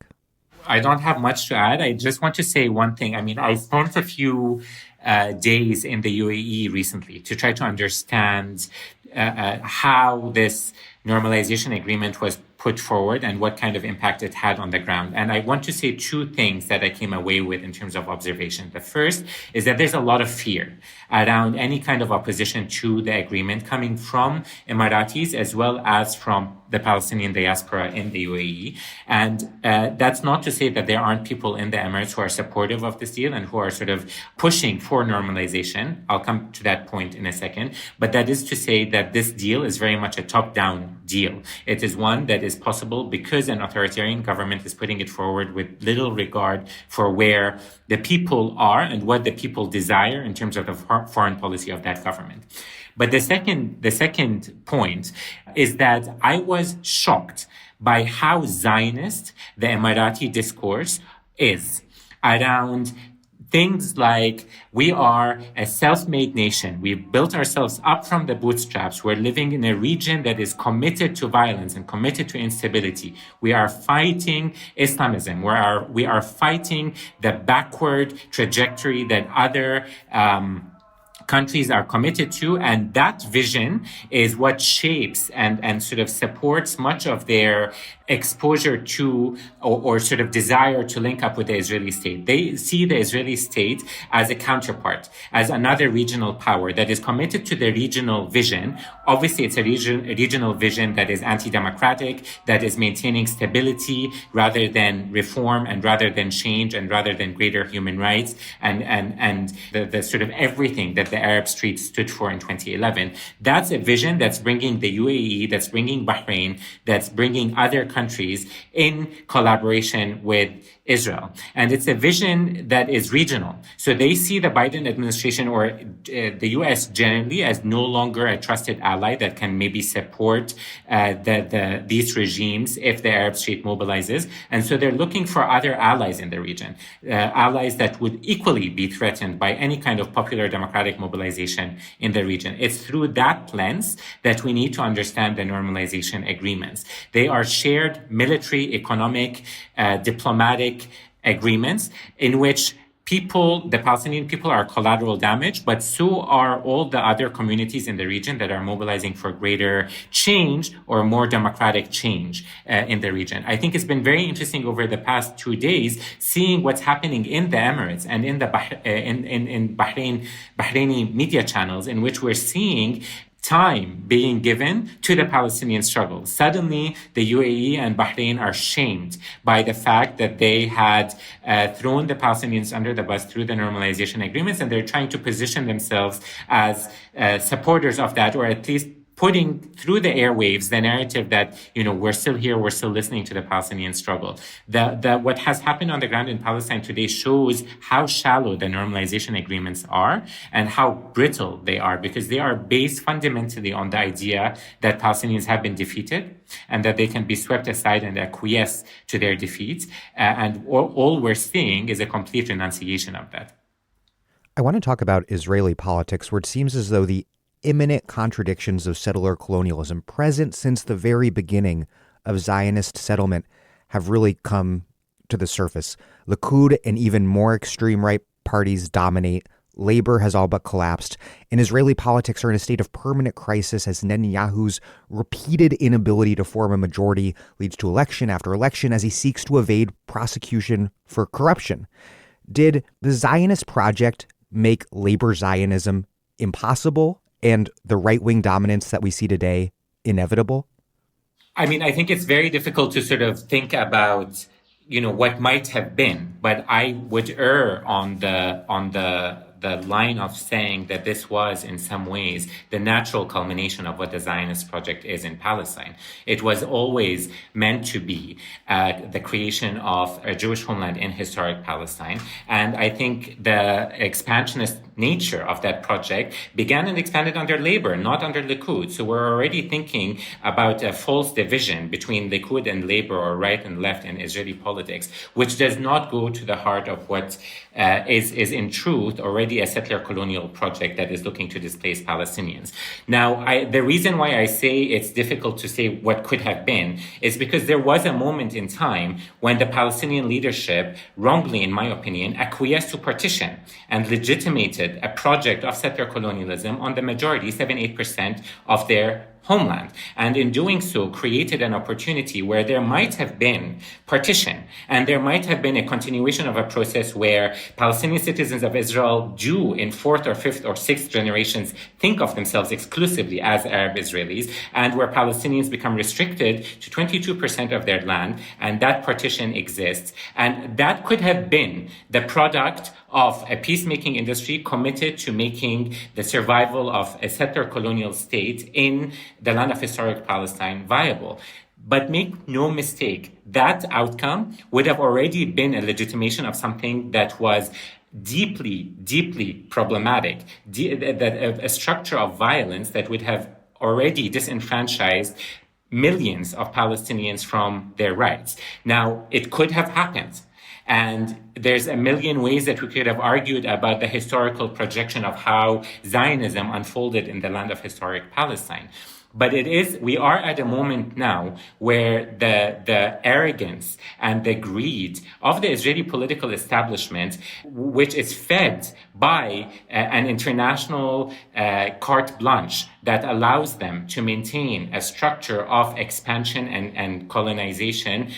I don't have much to add. I just want to say one thing. I mean, I spent a few days in the UAE recently to try to understand how this normalization agreement was put forward and what kind of impact it had on the ground. And I want to say two things that I came away with in terms of observation. The first is that there's a lot of fear around any kind of opposition to the agreement coming from Emiratis as well as from the Palestinian diaspora in the UAE. And that's not to say that there aren't people in the Emirates who are supportive of this deal and who are sort of pushing for normalization. I'll come to that point in a second. But that is to say that this deal is very much a top-down deal. It is one that is possible because an authoritarian government is putting it forward with little regard for where the people are and what the people desire in terms of the foreign policy of that government. But the second point is that I was shocked by how Zionist the Emirati discourse is around things like we are a self-made nation. We've built ourselves up from the bootstraps. We're living in a region that is committed to violence and committed to instability. We are fighting Islamism. We are fighting the backward trajectory that other countries are committed to, and that vision is what shapes and sort of supports much of their exposure to or sort of desire to link up with the Israeli state. They see the Israeli state as a counterpart, as another regional power that is committed to the regional vision. Obviously, it's a regional vision that is anti-democratic, that is maintaining stability rather than reform and rather than change and rather than greater human rights and the sort of everything that the Arab Street stood for in 2011. That's a vision that's bringing the UAE, that's bringing Bahrain, that's bringing other countries in collaboration with Israel. And it's a vision that is regional. So they see the Biden administration or the U.S. generally as no longer a trusted ally that can maybe support these regimes if the Arab Street mobilizes. And so they're looking for other allies in the region, allies that would equally be threatened by any kind of popular democratic mobilization in the region. It's through that lens that we need to understand the normalization agreements. They are shared military, economic, diplomatic agreements in which the Palestinian people are collateral damage, but so are all the other communities in the region that are mobilizing for greater change or more democratic change in the region. I think it's been very interesting over the past 2 days seeing what's happening in the Emirates and in the in Bahraini media channels, in which we're seeing time being given to the Palestinian struggle. Suddenly, the UAE and Bahrain are shamed by the fact that they had thrown the Palestinians under the bus through the normalization agreements, and they're trying to position themselves as supporters of that, or at least putting through the airwaves the narrative that, we're still here, we're still listening to the Palestinian struggle. What has happened on the ground in Palestine today shows how shallow the normalization agreements are and how brittle they are, because they are based fundamentally on the idea that Palestinians have been defeated and that they can be swept aside and acquiesce to their defeat. And all we're seeing is a complete renunciation of that. I want to talk about Israeli politics, where it seems as though the imminent contradictions of settler colonialism present since the very beginning of Zionist settlement have really come to the surface. Likud and even more extreme right parties dominate labor has all but collapsed, and Israeli politics are in a state of permanent crisis as Netanyahu's repeated inability to form a majority leads to election after election as he seeks to evade prosecution for corruption. Did the Zionist project make labor Zionism impossible and the right-wing dominance that we see today inevitable? I mean, I think it's very difficult to sort of think about, what might have been, but I would err on the line of saying that this was in some ways the natural culmination of what the Zionist project is in Palestine. It was always meant to be the creation of a Jewish homeland in historic Palestine. And I think the expansionist nature of that project began and expanded under Labor, not under Likud. So we're already thinking about a false division between Likud and Labor, or right and left in Israeli politics, which does not go to the heart of what is in truth already a settler colonial project that is looking to displace Palestinians. Now, the reason why I say it's difficult to say what could have been is because there was a moment in time when the Palestinian leadership, wrongly in my opinion, acquiesced to partition and legitimated a project of settler colonialism on the majority, 7-8% of their homeland. And in doing so, created an opportunity where there might have been partition, and there might have been a continuation of a process where Palestinian citizens of Israel do, in fourth or fifth or sixth generations, think of themselves exclusively as Arab Israelis, and where Palestinians become restricted to 22% of their land, and that partition exists. And that could have been the product of a peacemaking industry committed to making the survival of a settler colonial state in the land of historic Palestine viable. But make no mistake, that outcome would have already been a legitimation of something that was deeply, deeply problematic, a structure of violence that would have already disenfranchised millions of Palestinians from their rights. Now, it could have happened. And there's a million ways that we could have argued about the historical projection of how Zionism unfolded in the land of historic Palestine. But we are at a moment now where the arrogance and the greed of the Israeli political establishment, which is fed by an international carte blanche that allows them to maintain a structure of expansion and colonization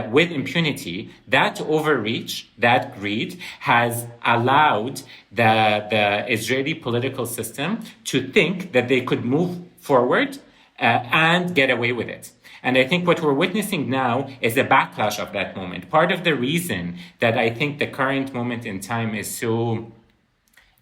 with impunity, that overreach, that greed has allowed the Israeli political system to think that they could move forward and get away with it. And I think what we're witnessing now is a backlash of that moment. Part of the reason that I think the current moment in time is so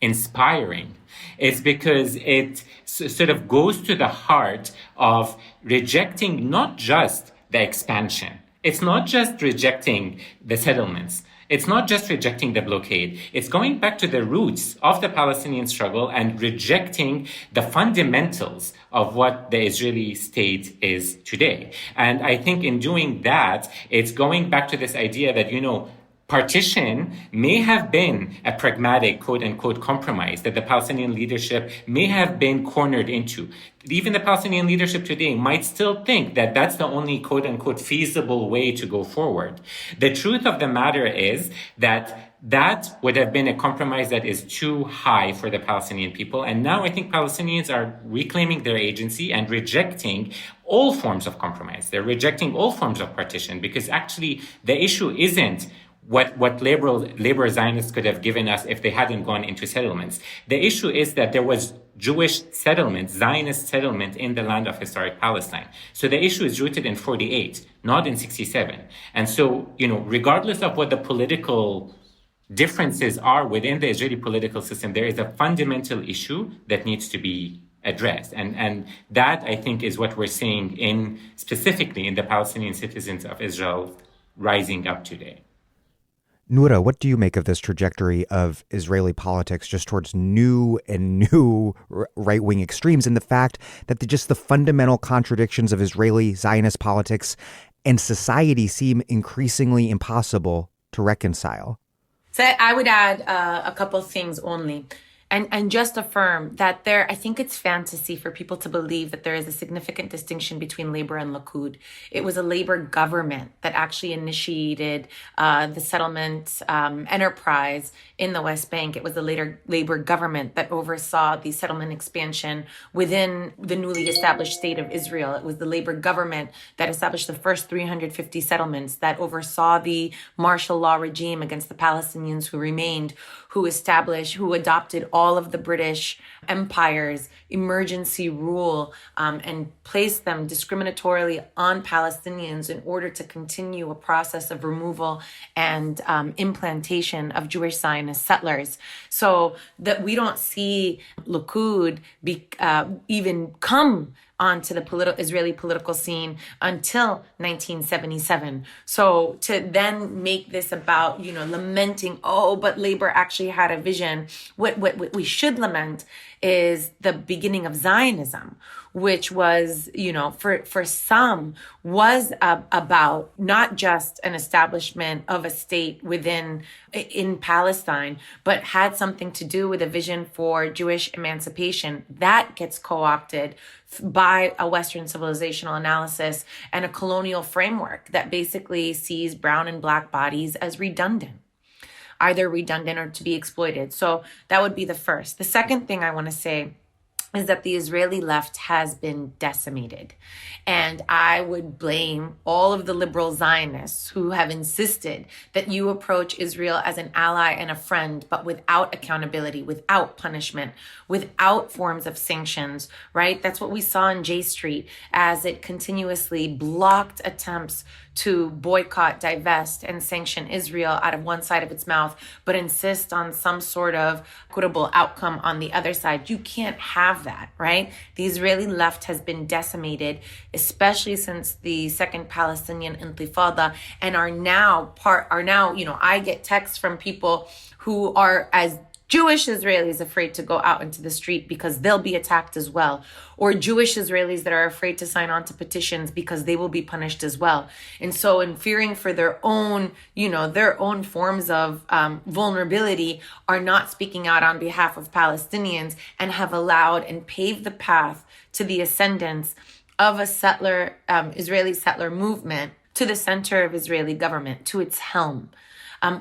inspiring is because it sort of goes to the heart of rejecting not just the expansion. It's not just rejecting the settlements. It's not just rejecting the blockade. It's going back to the roots of the Palestinian struggle and rejecting the fundamentals of what the Israeli state is today. And I think in doing that, it's going back to this idea that, partition may have been a pragmatic, quote unquote, compromise that the Palestinian leadership may have been cornered into. Even the Palestinian leadership today might still think that that's the only, quote unquote, feasible way to go forward. The truth of the matter is that would have been a compromise that is too high for the Palestinian people. And now I think Palestinians are reclaiming their agency and rejecting all forms of compromise. They're rejecting all forms of partition because actually the issue isn't what labor Zionists could have given us if they hadn't gone into settlements. The issue is that there was Jewish settlement, Zionist settlement in the land of historic Palestine. So the issue is rooted in 48, not in 67. And so, regardless of what the political differences are within the Israeli political system, there is a fundamental issue that needs to be addressed. And that, I think, is what we're seeing specifically in the Palestinian citizens of Israel rising up today. Noura, what do you make of this trajectory of Israeli politics just towards new right-wing extremes, and the fact that the fundamental contradictions of Israeli Zionist politics and society seem increasingly impossible to reconcile? So I would add a couple of things only. and just affirm that I think it's fantasy for people to believe that there is a significant distinction between Labor and Likud. It was a Labor government that actually initiated the settlement enterprise in the West Bank. It was the later Labor government that oversaw the settlement expansion within the newly established state of Israel. It was the Labor government that established the first 350 settlements, that oversaw the martial law regime against the Palestinians who remained, who adopted all of the British Empire's emergency rule and placed them discriminatorily on Palestinians in order to continue a process of removal and implantation of Jewish Zionist settlers. So that we don't see Likud even come onto the Israeli political scene until 1977. So to then make this about, lamenting, but Labor actually had a vision. What we should lament is the beginning of Zionism, which was, for some was about not just an establishment of a state in Palestine, but had something to do with a vision for Jewish emancipation. That gets co-opted by a Western civilizational analysis and a colonial framework that basically sees brown and black bodies as redundant, either redundant or to be exploited. So that would be the first. The second thing I want to say is that the Israeli left has been decimated. And I would blame all of the liberal Zionists who have insisted that you approach Israel as an ally and a friend, but without accountability, without punishment, without forms of sanctions, right? That's what we saw in J Street as it continuously blocked attempts to boycott, divest, and sanction Israel out of one side of its mouth, but insist on some sort of equitable outcome on the other side. You can't have that, right? The Israeli left has been decimated, especially since the Second Palestinian Intifada, and are now, I get texts from people who are as Jewish Israelis afraid to go out into the street because they'll be attacked as well, or Jewish Israelis that are afraid to sign on to petitions because they will be punished as well. And so in fearing for their own forms of vulnerability, are not speaking out on behalf of Palestinians and have allowed and paved the path to the ascendance of a Israeli settler movement to the center of Israeli government, to its helm.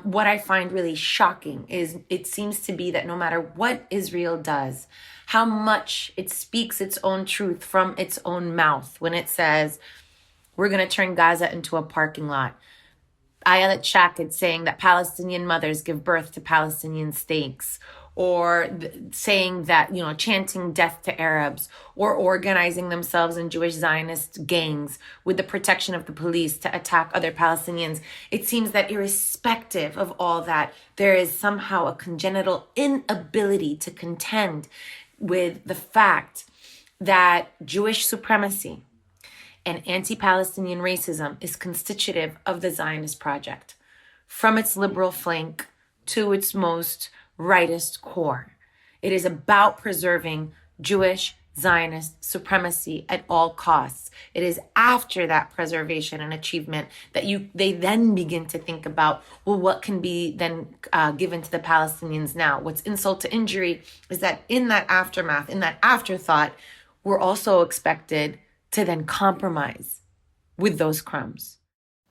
What I find really shocking is it seems to be that no matter what Israel does, how much it speaks its own truth from its own mouth when it says, we're going to turn Gaza into a parking lot. Ayelet Shaked saying that Palestinian mothers give birth to Palestinian steaks, or saying that, chanting death to Arabs, or organizing themselves in Jewish Zionist gangs with the protection of the police to attack other Palestinians. It seems that irrespective of all that, there is somehow a congenital inability to contend with the fact that Jewish supremacy and anti-Palestinian racism is constitutive of the Zionist project, from its liberal flank to its most rightist core. It is about preserving Jewish Zionist supremacy at all costs. It is after that preservation and achievement that they then begin to think about, what can be then given to the Palestinians now? What's insult to injury is that in that aftermath, in that afterthought, we're also expected to then compromise with those crumbs.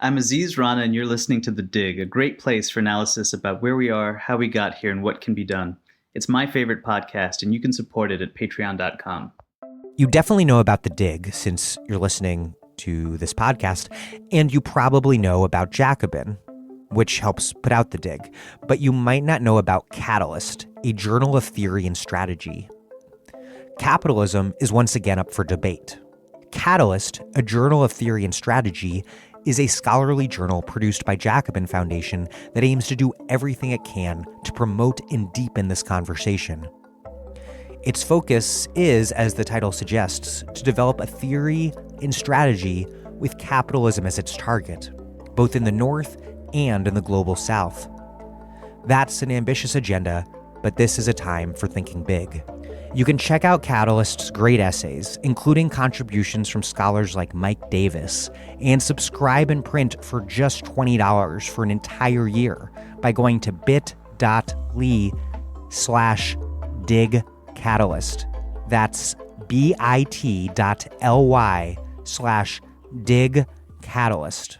I'm Aziz Rana, and you're listening to The Dig, a great place for analysis about where we are, how we got here, and what can be done. It's my favorite podcast, and you can support it at patreon.com. You definitely know about The Dig since you're listening to this podcast, and you probably know about Jacobin, which helps put out The Dig, but you might not know about Catalyst, a journal of theory and strategy. Capitalism is once again up for debate. Catalyst, a journal of theory and strategy, is a scholarly journal produced by Jacobin Foundation that aims to do everything it can to promote and deepen this conversation. Its focus is, as the title suggests, to develop a theory and strategy with capitalism as its target, both in the North and in the global South. That's an ambitious agenda, but this is a time for thinking big. You can check out Catalyst's great essays, including contributions from scholars like Mike Davis, and subscribe in print for just $20 for an entire year by going to bit.ly/big Dig Catalyst. That's bit.ly/Dig Catalyst.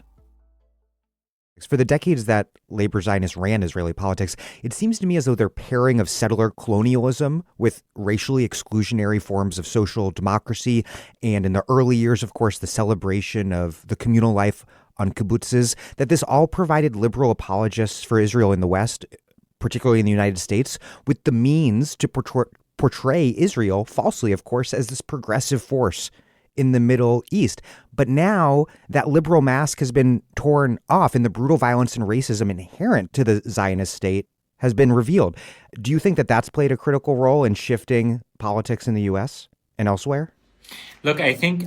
For the decades that labor Zionists ran Israeli politics, it seems to me as though their pairing of settler colonialism with racially exclusionary forms of social democracy, and in the early years, of course, the celebration of the communal life on kibbutzes, that this all provided liberal apologists for Israel in the West, particularly in the United States, with the means to portray Israel, falsely, of course, as this progressive force in the Middle East. But now that liberal mask has been torn off and the brutal violence and racism inherent to the Zionist state has been revealed. Do you think that that's played a critical role in shifting politics in the U.S. and elsewhere? Look, I think,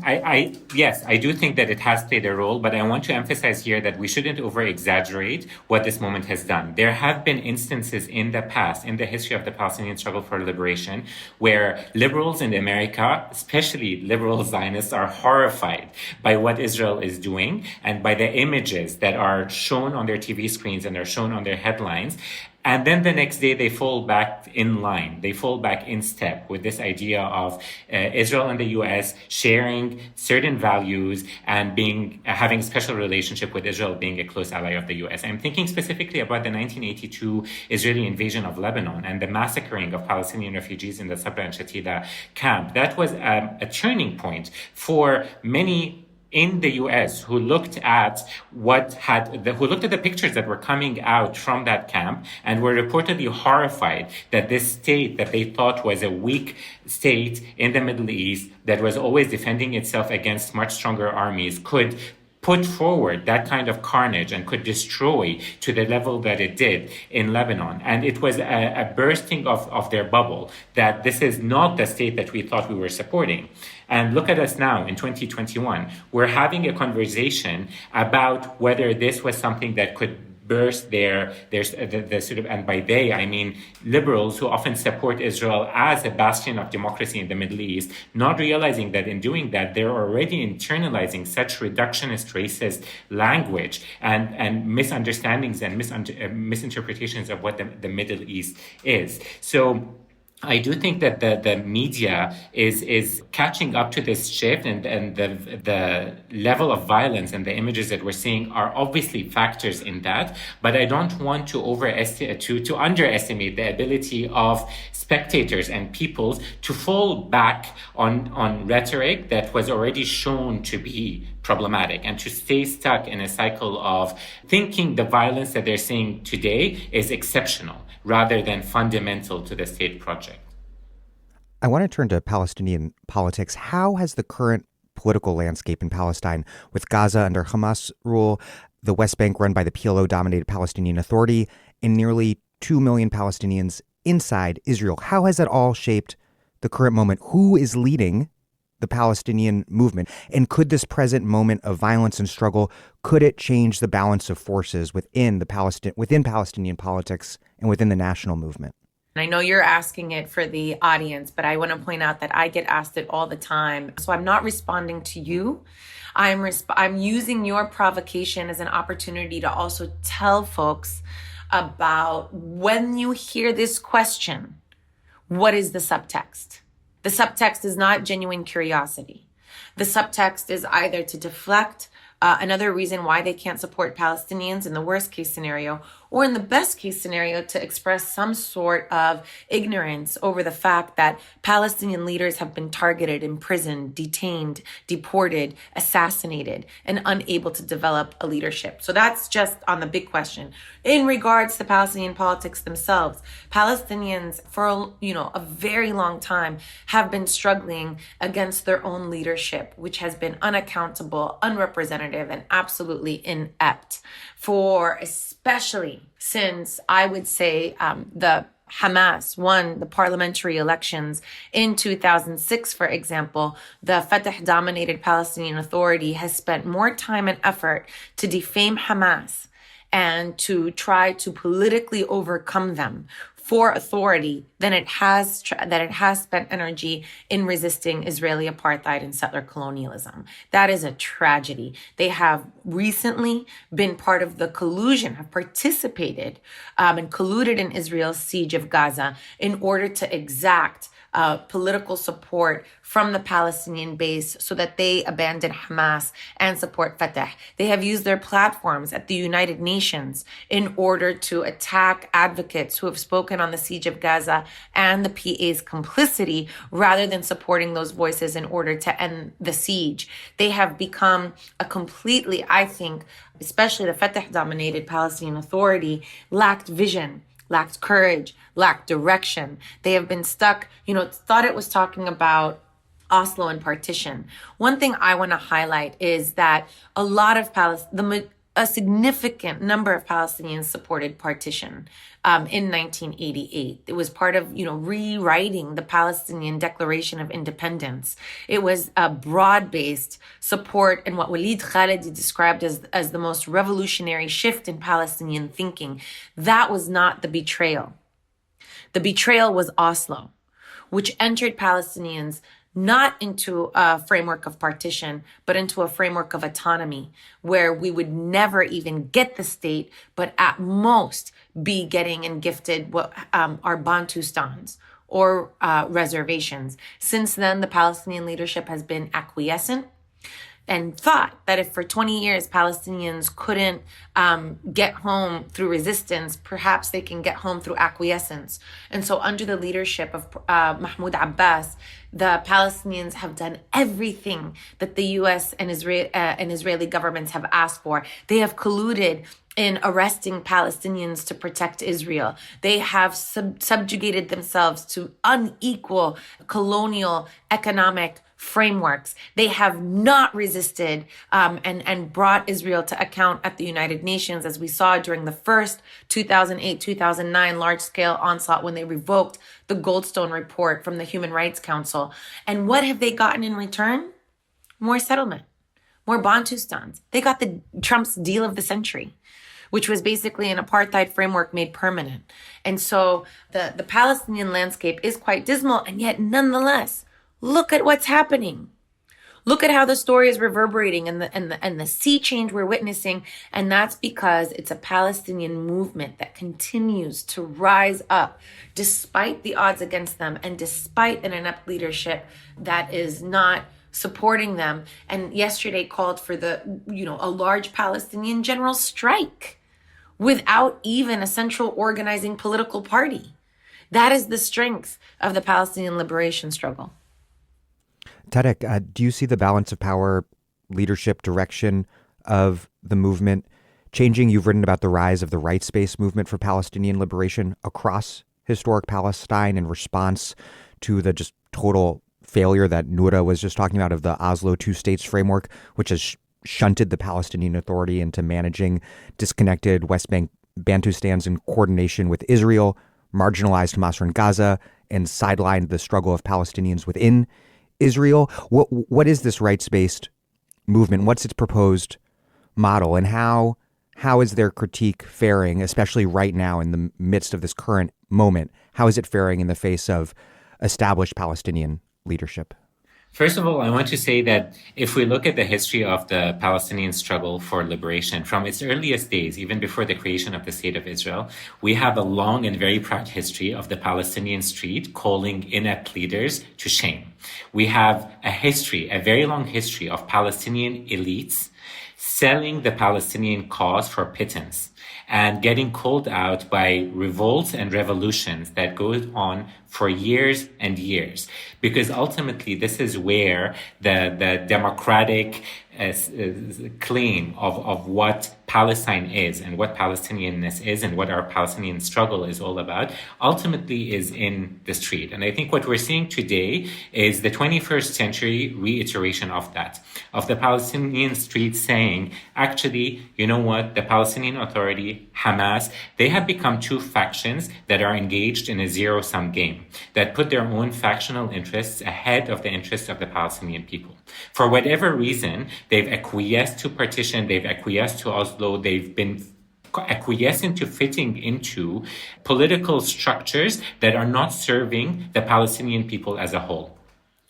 yes, I do think that it has played a role, but I want to emphasize here that we shouldn't over-exaggerate what this moment has done. There have been instances in the past, in the history of the Palestinian struggle for liberation, where liberals in America, especially liberal Zionists, are horrified by what Israel is doing and by the images that are shown on their TV screens and are shown on their headlines. And then the next day, they fall back in line. They fall back in step with this idea of Israel and the U.S. sharing certain values and having a special relationship with Israel, being a close ally of the U.S. I'm thinking specifically about the 1982 Israeli invasion of Lebanon and the massacring of Palestinian refugees in the Sabra and Shatila camp. That was a turning point for many in the U.S. who looked at the pictures that were coming out from that camp and were reportedly horrified that this state that they thought was a weak state in the Middle East that was always defending itself against much stronger armies could put forward that kind of carnage and could destroy to the level that it did in Lebanon. And it was a bursting of their bubble that this is not the state that we thought we were supporting. And look at us now in 2021. We're having a conversation about whether this was something that could burst the sort of, and by they, I mean liberals who often support Israel as a bastion of democracy in the Middle East, not realizing that in doing that, they're already internalizing such reductionist, racist language and misunderstandings and misinterpretations of what the Middle East is. So I do think that the media is catching up to this shift, and the level of violence and the images that we're seeing are obviously factors in that. But I don't want to underestimate the ability of spectators and peoples to fall back on rhetoric that was already shown to be problematic and to stay stuck in a cycle of thinking the violence that they're seeing today is exceptional rather than fundamental to the state project. I want to turn to Palestinian politics. How has the current political landscape in Palestine, with Gaza under Hamas rule, the West Bank run by the PLO-dominated Palestinian Authority, and nearly 2 million Palestinians inside Israel, how has that all shaped the current moment? Who is leading the Palestinian movement? And could this present moment of violence and struggle, could it change the balance of forces within Palestinian politics and within the national movement? I know you're asking it for the audience, but I want to point out that I get asked it all the time. So I'm not responding to you. I'm using your provocation as an opportunity to also tell folks about, when you hear this question, what is the subtext? The subtext is not genuine curiosity. The subtext is either to deflect another reason why they can't support Palestinians in the worst case scenario, or in the best case scenario, to express some sort of ignorance over the fact that Palestinian leaders have been targeted, imprisoned, detained, deported, assassinated, and unable to develop a leadership. So that's just on the big question. In regards to Palestinian politics themselves, Palestinians for a very long time have been struggling against their own leadership, which has been unaccountable, unrepresentative, and absolutely inept, for especially since, I would say, the Hamas won the parliamentary elections in 2006, for example. The Fatah-dominated Palestinian Authority has spent more time and effort to defame Hamas and to try to politically overcome them for authority than it has spent energy in resisting Israeli apartheid and settler colonialism. That is a tragedy. They have recently been part of the collusion, have participated and colluded in Israel's siege of Gaza in order to exact political support from the Palestinian base so that they abandon Hamas and support Fatah. They have used their platforms at the United Nations in order to attack advocates who have spoken on the siege of Gaza and the PA's complicity rather than supporting those voices in order to end the siege. They have become a completely, I think, especially the Fatah-dominated Palestinian Authority, lacked vision, lacked courage, lacked direction. They have been stuck, thought it was talking about Oslo and partition. One thing I want to highlight is that a significant number of Palestinians supported partition in 1988. It was part of, rewriting the Palestinian Declaration of Independence. It was a broad-based support in what Walid Khalidi described as the most revolutionary shift in Palestinian thinking. That was not the betrayal. The betrayal was Oslo, which entered Palestinians not into a framework of partition, but into a framework of autonomy, where we would never even get the state, but at most be getting and gifted what are Bantustans or reservations. Since then, the Palestinian leadership has been acquiescent and thought that if for 20 years Palestinians couldn't get home through resistance, perhaps they can get home through acquiescence. And so under the leadership of Mahmoud Abbas, the Palestinians have done everything that the U.S. and Israeli governments have asked for. They have colluded in arresting Palestinians to protect Israel. They have subjugated themselves to unequal colonial economic frameworks. They have not resisted and brought Israel to account at the United Nations, as we saw during the first 2008-2009 large-scale onslaught when they revoked the Goldstone report from the Human Rights Council. And what have they gotten in return? More settlement, more Bantustans. They got the Trump's deal of the century, which was basically an apartheid framework made permanent. And so the Palestinian landscape is quite dismal, and yet nonetheless, look at what's happening. Look at how the story is reverberating and the sea change we're witnessing. And that's because it's a Palestinian movement that continues to rise up despite the odds against them and despite an inept leadership that is not supporting them. And yesterday called for a large Palestinian general strike without even a central organizing political party. That is the strength of the Palestinian liberation struggle. Tareq, do you see the balance of power, leadership, direction of the movement changing? You've written about the rise of the rights-based movement for Palestinian liberation across historic Palestine in response to the just total failure that Noura was just talking about of the Oslo two states framework, which has shunted the Palestinian Authority into managing disconnected West Bank Bantustans in coordination with Israel, marginalized Hamas in Gaza, and sidelined the struggle of Palestinians within Israel. What is this rights-based movement? What's its proposed model, and how is their critique faring, especially right now in the midst of this current moment? How is it faring in the face of established Palestinian leadership? First of all, I want to say that if we look at the history of the Palestinian struggle for liberation from its earliest days, even before the creation of the State of Israel, we have a long and very proud history of the Palestinian street calling inept leaders to shame. We have a very long history of Palestinian elites selling the Palestinian cause for pittance and getting called out by revolts and revolutions that go on for years and years. Because ultimately, this is where the democratic claim of what Palestine is and what Palestinianness is and what our Palestinian struggle is all about ultimately is in the street. And I think what we're seeing today is the 21st century reiteration of that, of the Palestinian street saying, actually, you know what, the Palestinian Authority, Hamas, they have become two factions that are engaged in a zero-sum game, that put their own factional interests ahead of the interests of the Palestinian people. For whatever reason, they've acquiesced to partition, they've acquiesced to Oslo, they've been acquiescent to fitting into political structures that are not serving the Palestinian people as a whole.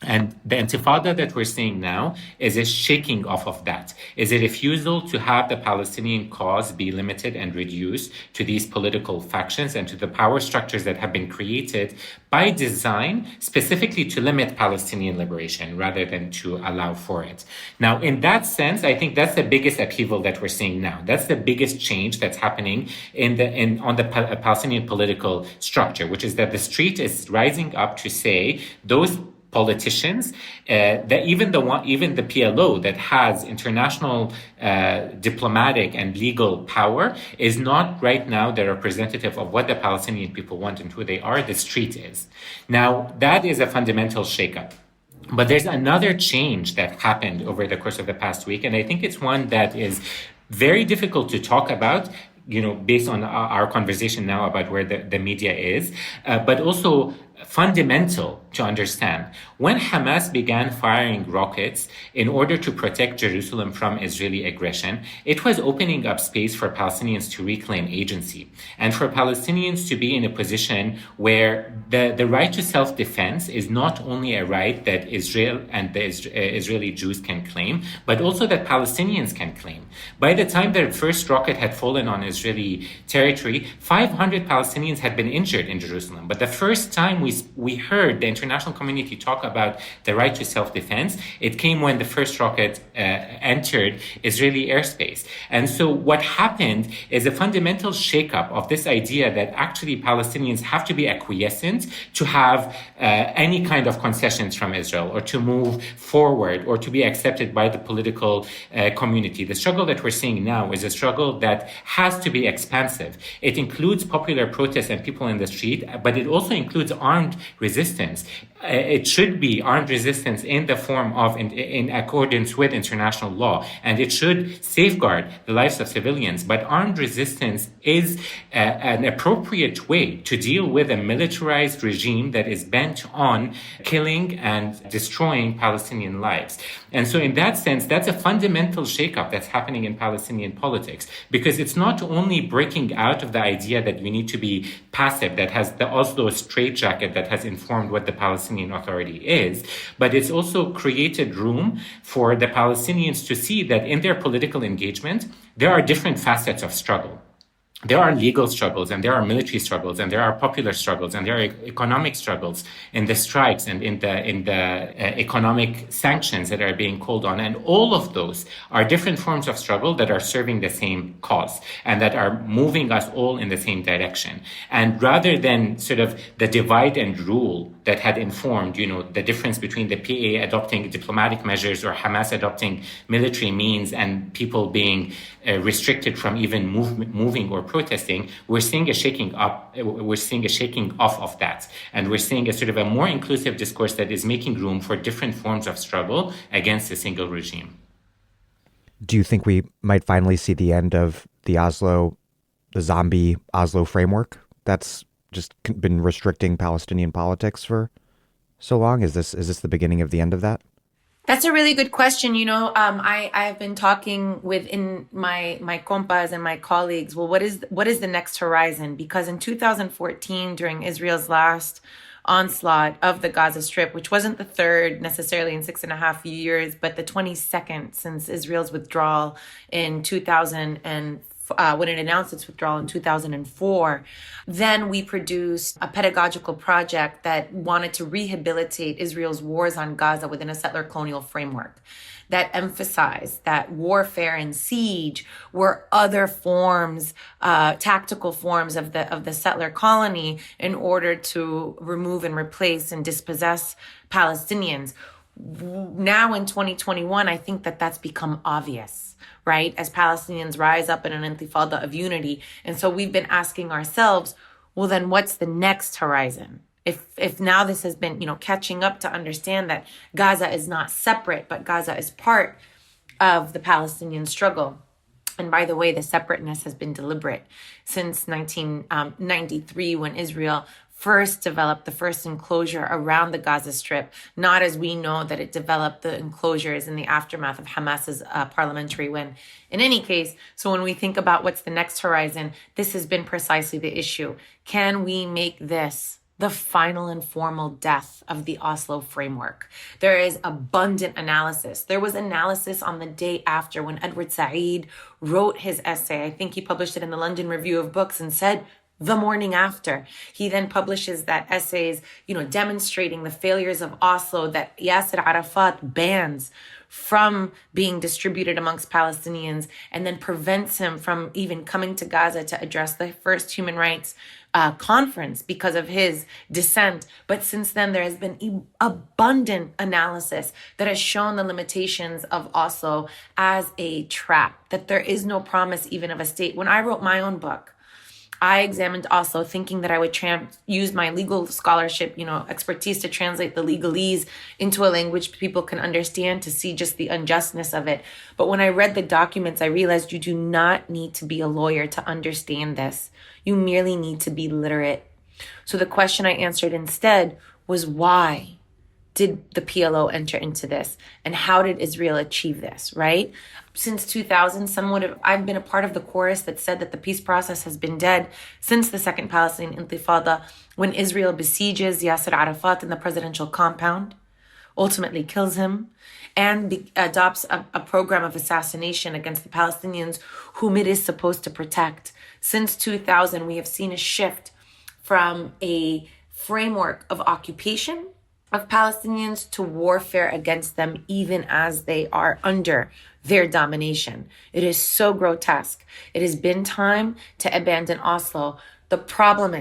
And the intifada that we're seeing now is a shaking off of that, is a refusal to have the Palestinian cause be limited and reduced to these political factions and to the power structures that have been created by design specifically to limit Palestinian liberation rather than to allow for it. Now, in that sense, I think that's the biggest upheaval that we're seeing now. That's the biggest change that's happening on the Palestinian political structure, which is that the street is rising up to say those politicians, that even the PLO that has international diplomatic and legal power is not right now the representative of what the Palestinian people want and who they are. The street is. Now, that is a fundamental shakeup. But there's another change that happened over the course of the past week, and I think it's one that is very difficult to talk about, based on our conversation now about where the media is, but also fundamental to understand. When Hamas began firing rockets in order to protect Jerusalem from Israeli aggression, it was opening up space for Palestinians to reclaim agency and for Palestinians to be in a position where the right to self-defense is not only a right that Israel and the Israeli Jews can claim, but also that Palestinians can claim. By the time the first rocket had fallen on Israeli territory, 500 Palestinians had been injured in Jerusalem. But the first time we heard the international community talk about the right to self-defense, it came when the first rocket entered Israeli airspace. And so what happened is a fundamental shakeup of this idea that actually Palestinians have to be acquiescent to have any kind of concessions from Israel or to move forward or to be accepted by the political community. The struggle that we're seeing now is a struggle that has to be expansive. It includes popular protests and people in the street, but it also includes armed resistance. It should be armed resistance in the form of, in accordance with international law, and it should safeguard the lives of civilians. But armed resistance is an appropriate way to deal with a militarized regime that is bent on killing and destroying Palestinian lives. And so in that sense, that's a fundamental shakeup that's happening in Palestinian politics, because it's not only breaking out of the idea that we need to be passive, that has the Oslo straitjacket that has informed what the Palestinian Authority is, but it's also created room for the Palestinians to see that in their political engagement, there are different facets of struggle. There are legal struggles, and there are military struggles, and there are popular struggles, and there are economic struggles in the strikes and in the economic sanctions that are being called on. And all of those are different forms of struggle that are serving the same cause and that are moving us all in the same direction. And rather than sort of the divide and rule that had informed, the difference between the PA adopting diplomatic measures or Hamas adopting military means and people being restricted from even moving or protesting, we're seeing a shaking off of that. And we're seeing a sort of a more inclusive discourse that is making room for different forms of struggle against a single regime. Do you think we might finally see the end of the zombie Oslo framework that's just been restricting Palestinian politics for so long? Is this the beginning of the end of that? That's a really good question. I have been talking within my compas and my colleagues. Well, what is the next horizon? Because in 2014, during Israel's last onslaught of the Gaza Strip, which wasn't the third necessarily in 6.5 years, but the 22nd since Israel's withdrawal in 2000 and when it announced its withdrawal in 2004, then we produced a pedagogical project that wanted to rehabilitate Israel's wars on Gaza within a settler colonial framework that emphasized that warfare and siege were other forms, tactical forms of the settler colony in order to remove and replace and dispossess Palestinians. Now in 2021, I think that's become obvious, right? As Palestinians rise up in an intifada of unity. And so we've been asking ourselves, well, then what's the next horizon? If now this has been, catching up to understand that Gaza is not separate, but Gaza is part of the Palestinian struggle. And by the way, the separateness has been deliberate since 1993 when Israel first developed the first enclosure around the Gaza Strip, not as we know that it developed the enclosures in the aftermath of Hamas's parliamentary win. In any case, so when we think about what's the next horizon, this has been precisely the issue. Can we make this the final and formal death of the Oslo framework? There is abundant analysis. There was analysis on the day after when Edward Said wrote his essay. I think he published it in the London Review of Books and said, the morning after. He then publishes that essays, demonstrating the failures of Oslo that Yasser Arafat bans from being distributed amongst Palestinians and then prevents him from even coming to Gaza to address the first human rights conference because of his dissent. But since then, there has been abundant analysis that has shown the limitations of Oslo as a trap, that there is no promise even of a state. When I wrote my own book, I examined Oslo thinking that I would use my legal scholarship, expertise to translate the legalese into a language people can understand, to see just the unjustness of it. But when I read the documents, I realized you do not need to be a lawyer to understand this. You merely need to be literate. So the question I answered instead was, why did the PLO enter into this? And how did Israel achieve this, right? Since 2000, I've been a part of the chorus that said that the peace process has been dead since the Second Palestinian Intifada, when Israel besieges Yasser Arafat in the presidential compound, ultimately kills him, and adopts a program of assassination against the Palestinians whom it is supposed to protect. Since 2000, we have seen a shift from a framework of occupation of Palestinians to warfare against them, even as they are under their domination. It is so grotesque. It has been time to abandon Oslo. The problem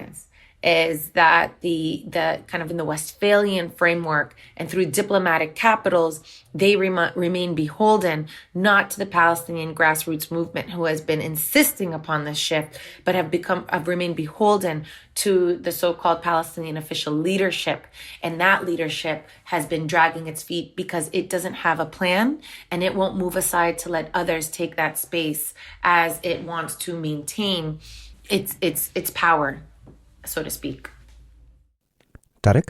is that the kind of in the Westphalian framework and through diplomatic capitals, they remain beholden not to the Palestinian grassroots movement, who has been insisting upon this shift, but have remained beholden to the so-called Palestinian official leadership. And that leadership has been dragging its feet because it doesn't have a plan, and it won't move aside to let others take that space as it wants to maintain its power, so to speak. Tareq?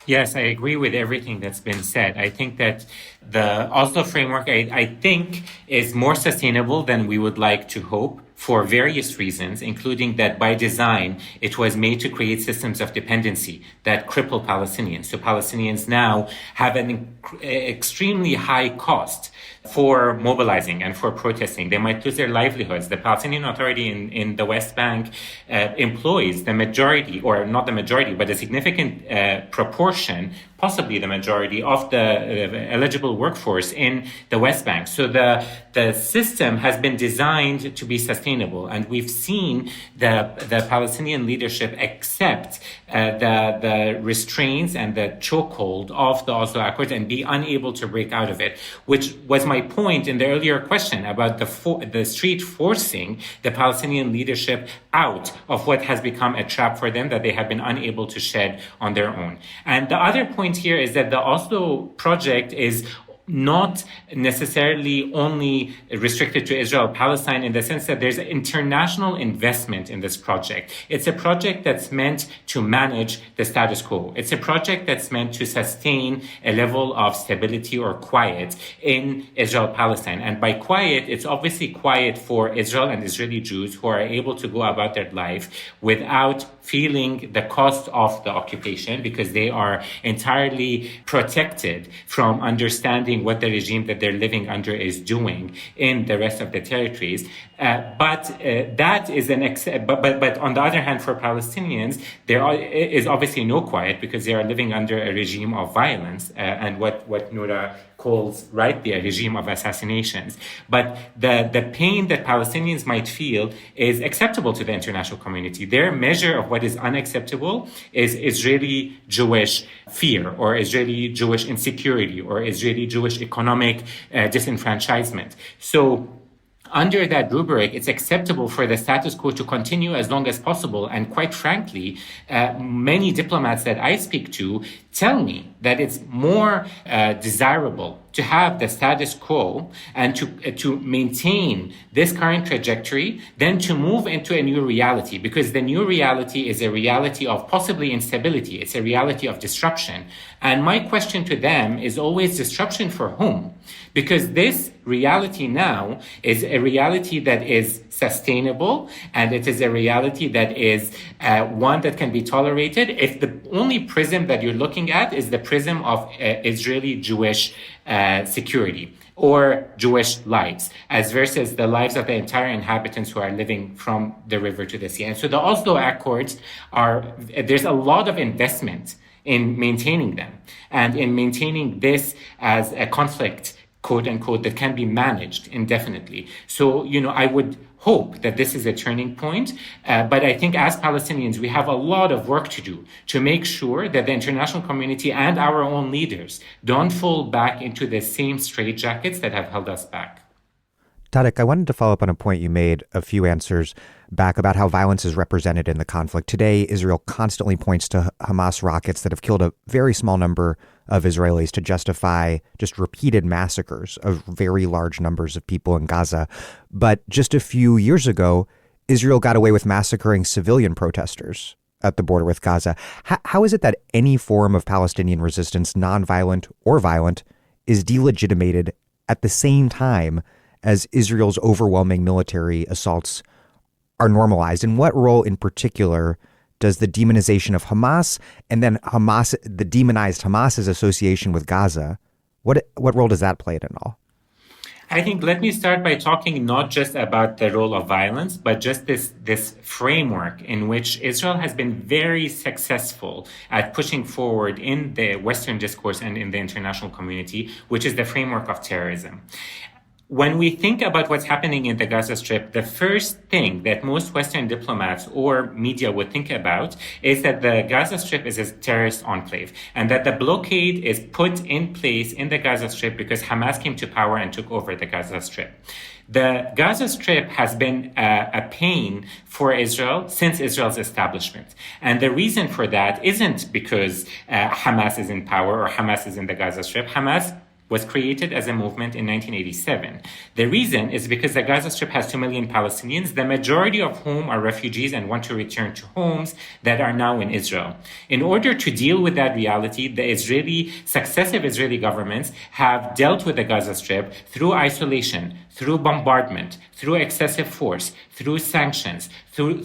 Yes, I agree with everything that's been said. I think that the Oslo framework, I think, is more sustainable than we would like to hope for various reasons, including that by design, it was made to create systems of dependency that cripple Palestinians. So Palestinians now have an extremely high cost for mobilizing and for protesting. They might lose their livelihoods. The Palestinian Authority in the West Bank employs the majority, or not the majority, but a significant proportion, possibly the majority of the eligible workforce in the West Bank. So the system has been designed to be sustainable, and we've seen the Palestinian leadership accept the restraints and the chokehold of the Oslo Accords and be unable to break out of it, which was my point in the earlier question about the street forcing the Palestinian leadership out of what has become a trap for them that they have been unable to shed on their own. And the other point here is that the Oslo project is not necessarily only restricted to Israel-Palestine, in the sense that there's international investment in this project. It's a project that's meant to manage the status quo. It's a project that's meant to sustain a level of stability or quiet in Israel-Palestine. And by quiet, it's obviously quiet for Israel and Israeli Jews who are able to go about their life without feeling the cost of the occupation, because they are entirely protected from understanding what the regime that they're living under is doing in the rest of the territories. But that is but on the other hand, for Palestinians, is obviously no quiet, because they are living under a regime of violence and what Noura calls rightly a regime of assassinations. But the pain that Palestinians might feel is acceptable to the international community. Their measure of what is unacceptable is Israeli Jewish fear, or Israeli Jewish insecurity, or Israeli Jewish economic disenfranchisement. So under that rubric, it's acceptable for the status quo to continue as long as possible. And quite frankly, many diplomats that I speak to tell me that it's more desirable to have the status quo and to maintain this current trajectory than to move into a new reality, because the new reality is a reality of possibly instability. It's a reality of disruption. And my question to them is always, disruption for whom? Because this reality now is a reality that is sustainable, and it is a reality that is one that can be tolerated if the only prism that you're looking at is the prism of Israeli Jewish security or Jewish lives, as versus the lives of the entire inhabitants who are living from the river to the sea. And so the Oslo Accords there's a lot of investment in maintaining them and in maintaining this as a conflict, quote unquote, that can be managed indefinitely. So, I would hope that this is a turning point. But I think as Palestinians, we have a lot of work to do to make sure that the international community and our own leaders don't fall back into the same straitjackets that have held us back. Tareq, I wanted to follow up on a point you made a few answers back about how violence is represented in the conflict. Today, Israel constantly points to Hamas rockets that have killed a very small number of Israelis to justify just repeated massacres of very large numbers of people in Gaza. But just a few years ago, Israel got away with massacring civilian protesters at the border with Gaza. How is it that any form of Palestinian resistance, nonviolent or violent, is delegitimated at the same time as Israel's overwhelming military assaults are normalized? And what role in particular does the demonization of Hamas and then the demonized Hamas's association with Gaza, what role does that play in it all? I think let me start by talking not just about the role of violence, but just this framework in which Israel has been very successful at pushing forward in the Western discourse and in the international community, which is the framework of terrorism. When we think about what's happening in the Gaza Strip, the first thing that most Western diplomats or media would think about is that the Gaza Strip is a terrorist enclave and that the blockade is put in place in the Gaza Strip because Hamas came to power and took over the Gaza Strip. The Gaza Strip has been a pain for Israel since Israel's establishment. And the reason for that isn't because Hamas is in power or Hamas is in the Gaza Strip. Hamas was created as a movement in 1987. The reason is because the Gaza Strip has 2 million Palestinians, the majority of whom are refugees and want to return to homes that are now in Israel. In order to deal with that reality, the successive Israeli governments have dealt with the Gaza Strip through isolation, through bombardment, through excessive force, through sanctions, through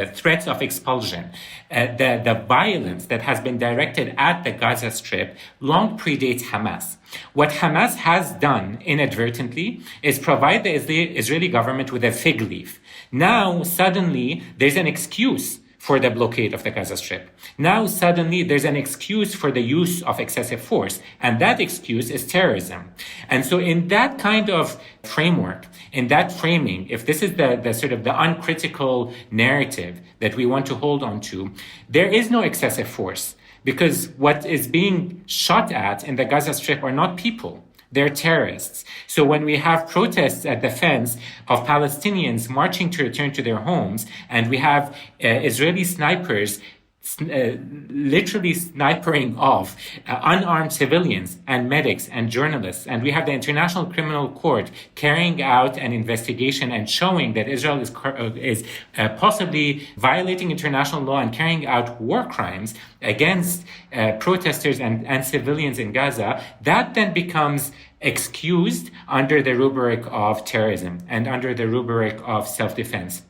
threats of expulsion. The violence that has been directed at the Gaza Strip long predates Hamas. What Hamas has done inadvertently is provide the Israeli government with a fig leaf. Now, suddenly, there's an excuse for the blockade of the Gaza Strip. Now, suddenly, there's an excuse for the use of excessive force, and that excuse is terrorism. And so in that kind of framework, in that framing, if this is the sort of the uncritical narrative that we want to hold on to, there is no excessive force, because what is being shot at in the Gaza Strip are not people. They're terrorists. So when we have protests at the fence of Palestinians marching to return to their homes, and we have Israeli snipers literally snipering off unarmed civilians and medics and journalists, and we have the International Criminal Court carrying out an investigation and showing that Israel is possibly violating international law and carrying out war crimes against protesters and civilians in Gaza, that then becomes excused under the rubric of terrorism and under the rubric of self-defense.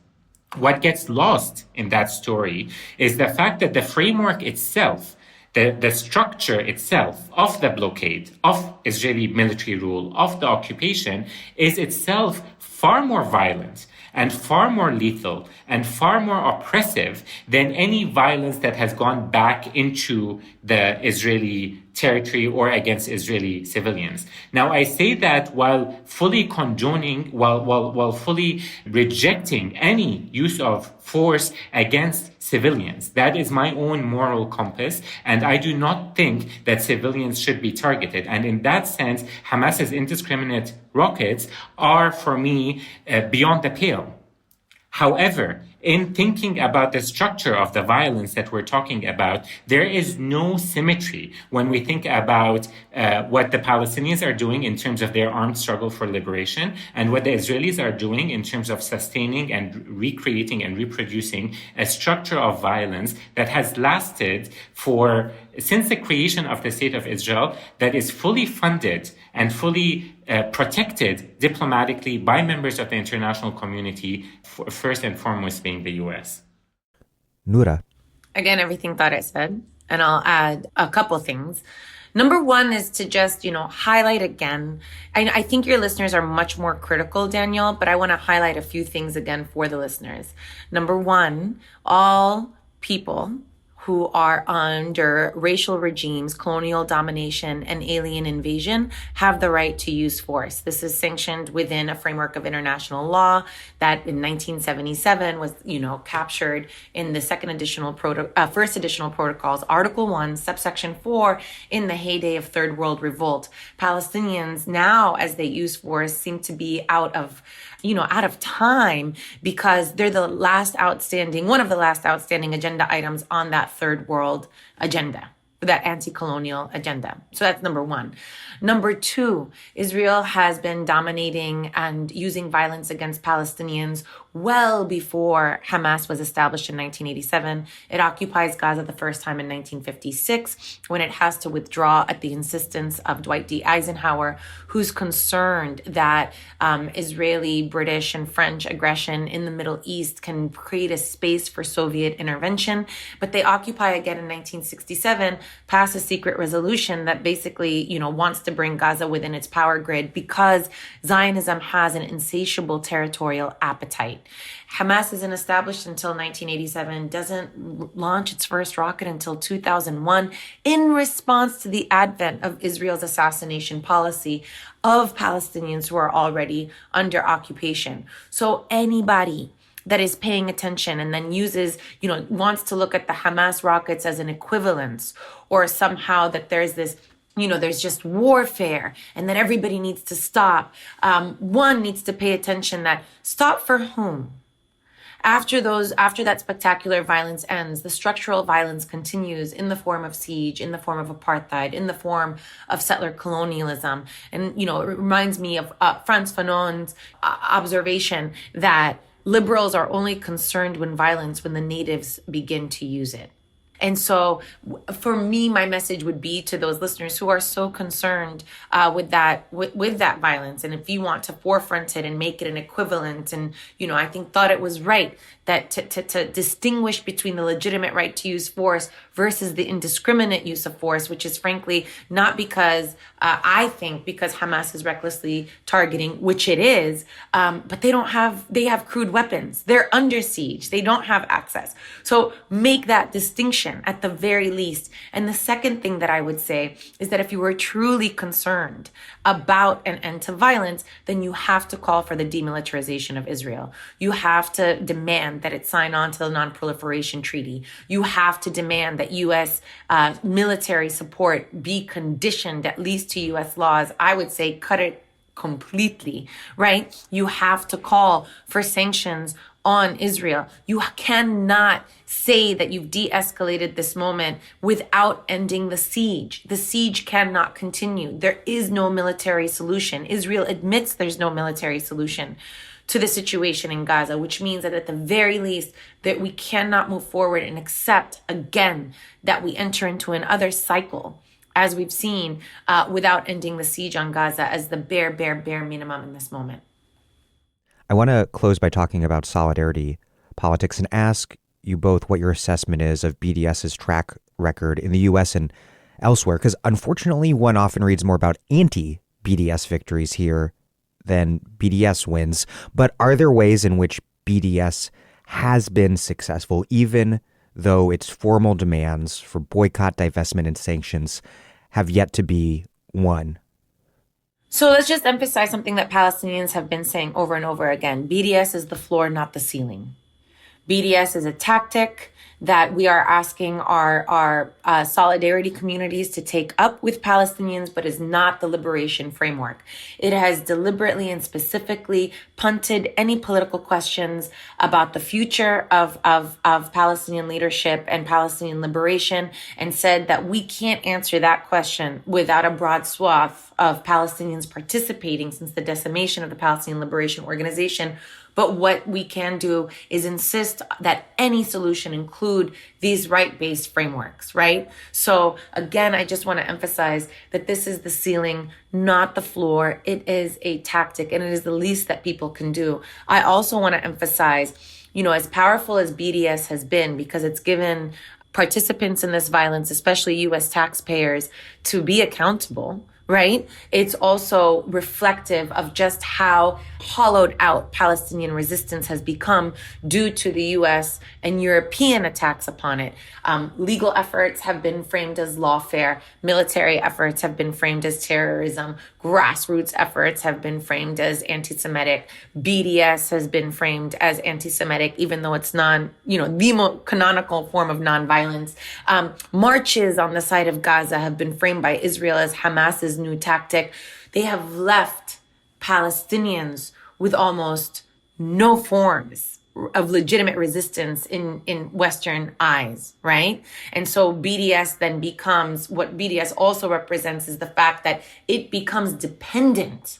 What gets lost in that story is the fact that the framework itself, the structure itself of the blockade, of Israeli military rule, of the occupation, is itself far more violent and far more lethal and far more oppressive than any violence that has gone back into the Israeli territory or against Israeli civilians. Now, I say that while fully condoning, while fully rejecting any use of force against civilians. That is my own moral compass, and I do not think that civilians should be targeted. And in that sense, Hamas's indiscriminate rockets are, for me, beyond the pale. However, in thinking about the structure of the violence that we're talking about, there is no symmetry when we think about what the Palestinians are doing in terms of their armed struggle for liberation and what the Israelis are doing in terms of sustaining and recreating and reproducing a structure of violence that has lasted since the creation of the State of Israel, that is fully funded and fully protected diplomatically by members of the international community, first and foremost being the U.S. Noura. Again, everything Tareq said, and I'll add a couple things. Number one is to just, highlight again. I think your listeners are much more critical, Daniel, but I want to highlight a few things again for the listeners. Number one, all people who are under racial regimes, colonial domination, and alien invasion have the right to use force. This is sanctioned within a framework of international law that in 1977 was, captured in the first additional protocols, Article 1, subsection 4, in the heyday of Third World Revolt. Palestinians now, as they use force, seem to be out of time because they're one of the last outstanding agenda items on that Third World agenda, that anti-colonial agenda. So that's number one. Number two, Israel has been dominating and using violence against Palestinians well before Hamas was established in 1987. It occupies Gaza the first time in 1956 when it has to withdraw at the insistence of Dwight D. Eisenhower, who's concerned that Israeli, British, and French aggression in the Middle East can create a space for Soviet intervention. But they occupy again in 1967, pass a secret resolution that basically, wants to bring Gaza within its power grid because Zionism has an insatiable territorial appetite. Hamas isn't established until 1987, doesn't launch its first rocket until 2001 in response to the advent of Israel's assassination policy of Palestinians who are already under occupation. So anybody that is paying attention and then wants to look at the Hamas rockets as an equivalence, or somehow that there's this there's just warfare and that everybody needs to stop. One needs to pay attention that stop for whom? After that spectacular violence ends, the structural violence continues in the form of siege, in the form of apartheid, in the form of settler colonialism. And, it reminds me of Frantz Fanon's observation that liberals are only concerned when the natives begin to use it. And so for me, my message would be to those listeners who are so concerned with that violence. And if you want to forefront it and make it an equivalent, and, I thought it was right that to distinguish between the legitimate right to use force versus the indiscriminate use of force, which is frankly not because because Hamas is recklessly targeting, which it is, but they have crude weapons. They're under siege. They don't have access. So make that distinction at the very least. And the second thing that I would say is that if you were truly concerned about an end to violence, then you have to call for the demilitarization of Israel. You have to demand that it sign on to the Non-Proliferation Treaty. You have to demand that U.S. Military support be conditioned at least to U.S. laws. I would say cut it completely, right? You have to call for sanctions on Israel. You cannot say that you've de-escalated this moment without ending the siege. The siege cannot continue. There is no military solution. Israel admits there's no military solution to the situation in Gaza, which means that at the very least that we cannot move forward and accept again that we enter into another cycle, as we've seen, without ending the siege on Gaza as the bare minimum in this moment. I want to close by talking about solidarity politics and ask you both what your assessment is of BDS's track record in the U.S. and elsewhere, because unfortunately one often reads more about anti-BDS victories here than BDS wins. But are there ways in which BDS has been successful, even though its formal demands for boycott, divestment, and sanctions have yet to be won? So let's just emphasize something that Palestinians have been saying over and over again. BDS is the floor, not the ceiling. BDS is a tactic that we are asking our solidarity communities to take up with Palestinians, but is not the liberation framework. It has deliberately and specifically punted any political questions about the future of Palestinian leadership and Palestinian liberation, and said that we can't answer that question without a broad swath of Palestinians participating since the decimation of the Palestinian Liberation Organization. But what we can do is insist that any solution include these right-based frameworks, right? So again, I just want to emphasize that this is the ceiling, not the floor. It is a tactic, and it is the least that people can do. I also want to emphasize, as powerful as BDS has been, because it's given participants in this violence, especially U.S. taxpayers, to be accountable, right? It's also reflective of just how hollowed out Palestinian resistance has become due to the U.S. and European attacks upon it. Legal efforts have been framed as lawfare. Military efforts have been framed as terrorism. Grassroots efforts have been framed as anti-Semitic. BDS has been framed as anti-Semitic, even though it's the canonical form of nonviolence. Marches on the side of Gaza have been framed by Israel as Hamas's new tactic. They have left Palestinians with almost no forms of legitimate resistance in Western eyes, right? And so BDS then becomes, what BDS also represents is the fact that it becomes dependent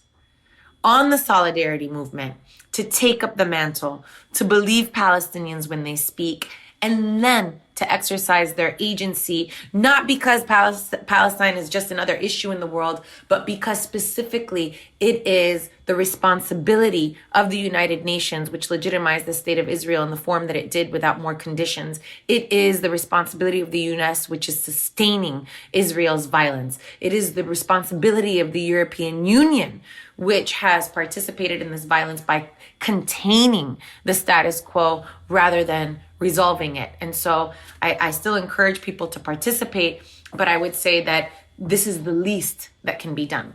on the solidarity movement to take up the mantle, to believe Palestinians when they speak, and then to exercise their agency, not because Palestine is just another issue in the world, but because specifically it is the responsibility of the United Nations, which legitimized the state of Israel in the form that it did without more conditions. It is the responsibility of the UN, which is sustaining Israel's violence. It is the responsibility of the European Union, which has participated in this violence by containing the status quo rather than resolving it. And so I still encourage people to participate, but I would say that this is the least that can be done.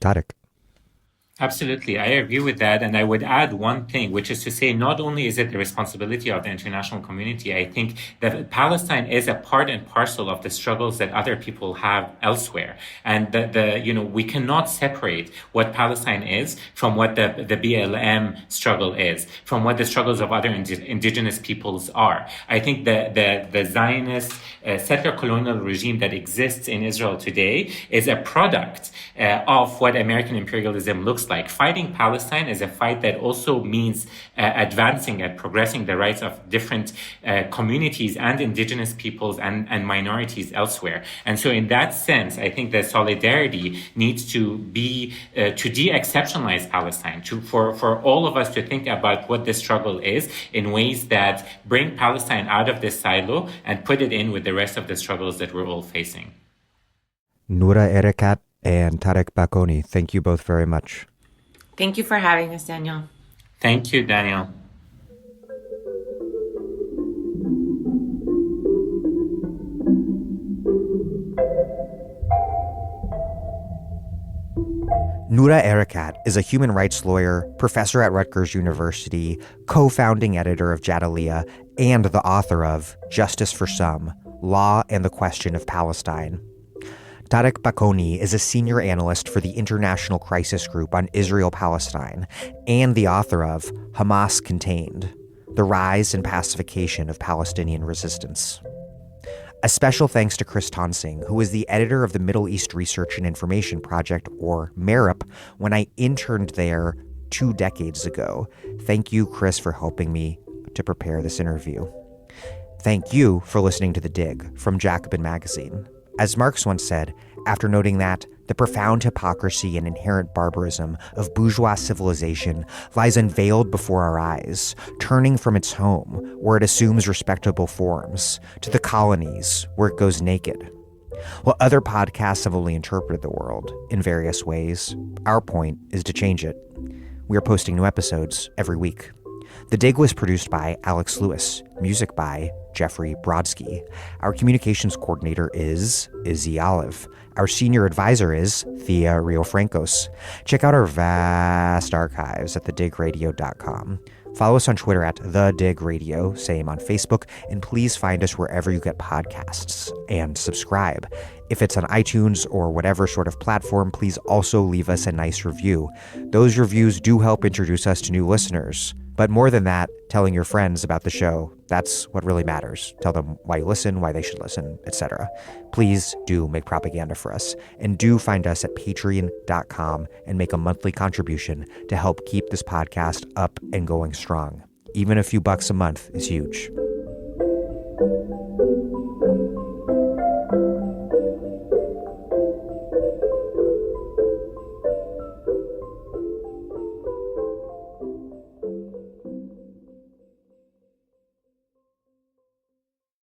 Tareq. Absolutely. I agree with that. And I would add one thing, which is to say, not only is it the responsibility of the international community, I think that Palestine is a part and parcel of the struggles that other people have elsewhere. And we cannot separate what Palestine is from what the BLM struggle is, from what the struggles of other indigenous peoples are. I think the Zionist settler colonial regime that exists in Israel today is a product of what American imperialism looks like. Fighting Palestine is a fight that also means advancing and progressing the rights of different communities and indigenous peoples and minorities elsewhere. And so in that sense, I think that solidarity needs to be to de-exceptionalize Palestine, for all of us to think about what this struggle is in ways that bring Palestine out of this silo and put it in with the rest of the struggles that we're all facing. Noura Erakat and Tareq Baconi, thank you both very much. Thank you for having us, Daniel. Thank you, Daniel. Noura Erakat is a human rights lawyer, professor at Rutgers University, co-founding editor of Jadaliyya, and the author of Justice for Some, Law and the Question of Palestine. Tareq Baconi is a senior analyst for the International Crisis Group on Israel-Palestine and the author of Hamas Contained, The Rise and Pacification of Palestinian Resistance. A special thanks to Chris Tonsing, who is the editor of the Middle East Research and Information Project, or MERIP, when I interned there 2 decades ago. Thank you, Chris, for helping me to prepare this interview. Thank you for listening to The Dig from Jacobin Magazine. As Marx once said, after noting that the profound hypocrisy and inherent barbarism of bourgeois civilization lies unveiled before our eyes, turning from its home, where it assumes respectable forms, to the colonies, where it goes naked. While other podcasts have only interpreted the world in various ways, our point is to change it. We are posting new episodes every week. The Dig was produced by Alex Lewis, music by Jeffrey Brodsky. Our communications coordinator is Izzy Olive. Our senior advisor is Thea Riofrancos. Check out our vast archives at thedigradio.com. Follow us on Twitter at The Dig Radio, same on Facebook, and please find us wherever you get podcasts and subscribe. If it's on iTunes or whatever sort of platform, please also leave us a nice review. Those reviews do help introduce us to new listeners. But more than that, telling your friends about the show, that's what really matters. Tell them why you listen, why they should listen, etc. Please do make propaganda for us. And do find us at patreon.com and make a monthly contribution to help keep this podcast up and going strong. Even a few bucks a month is huge.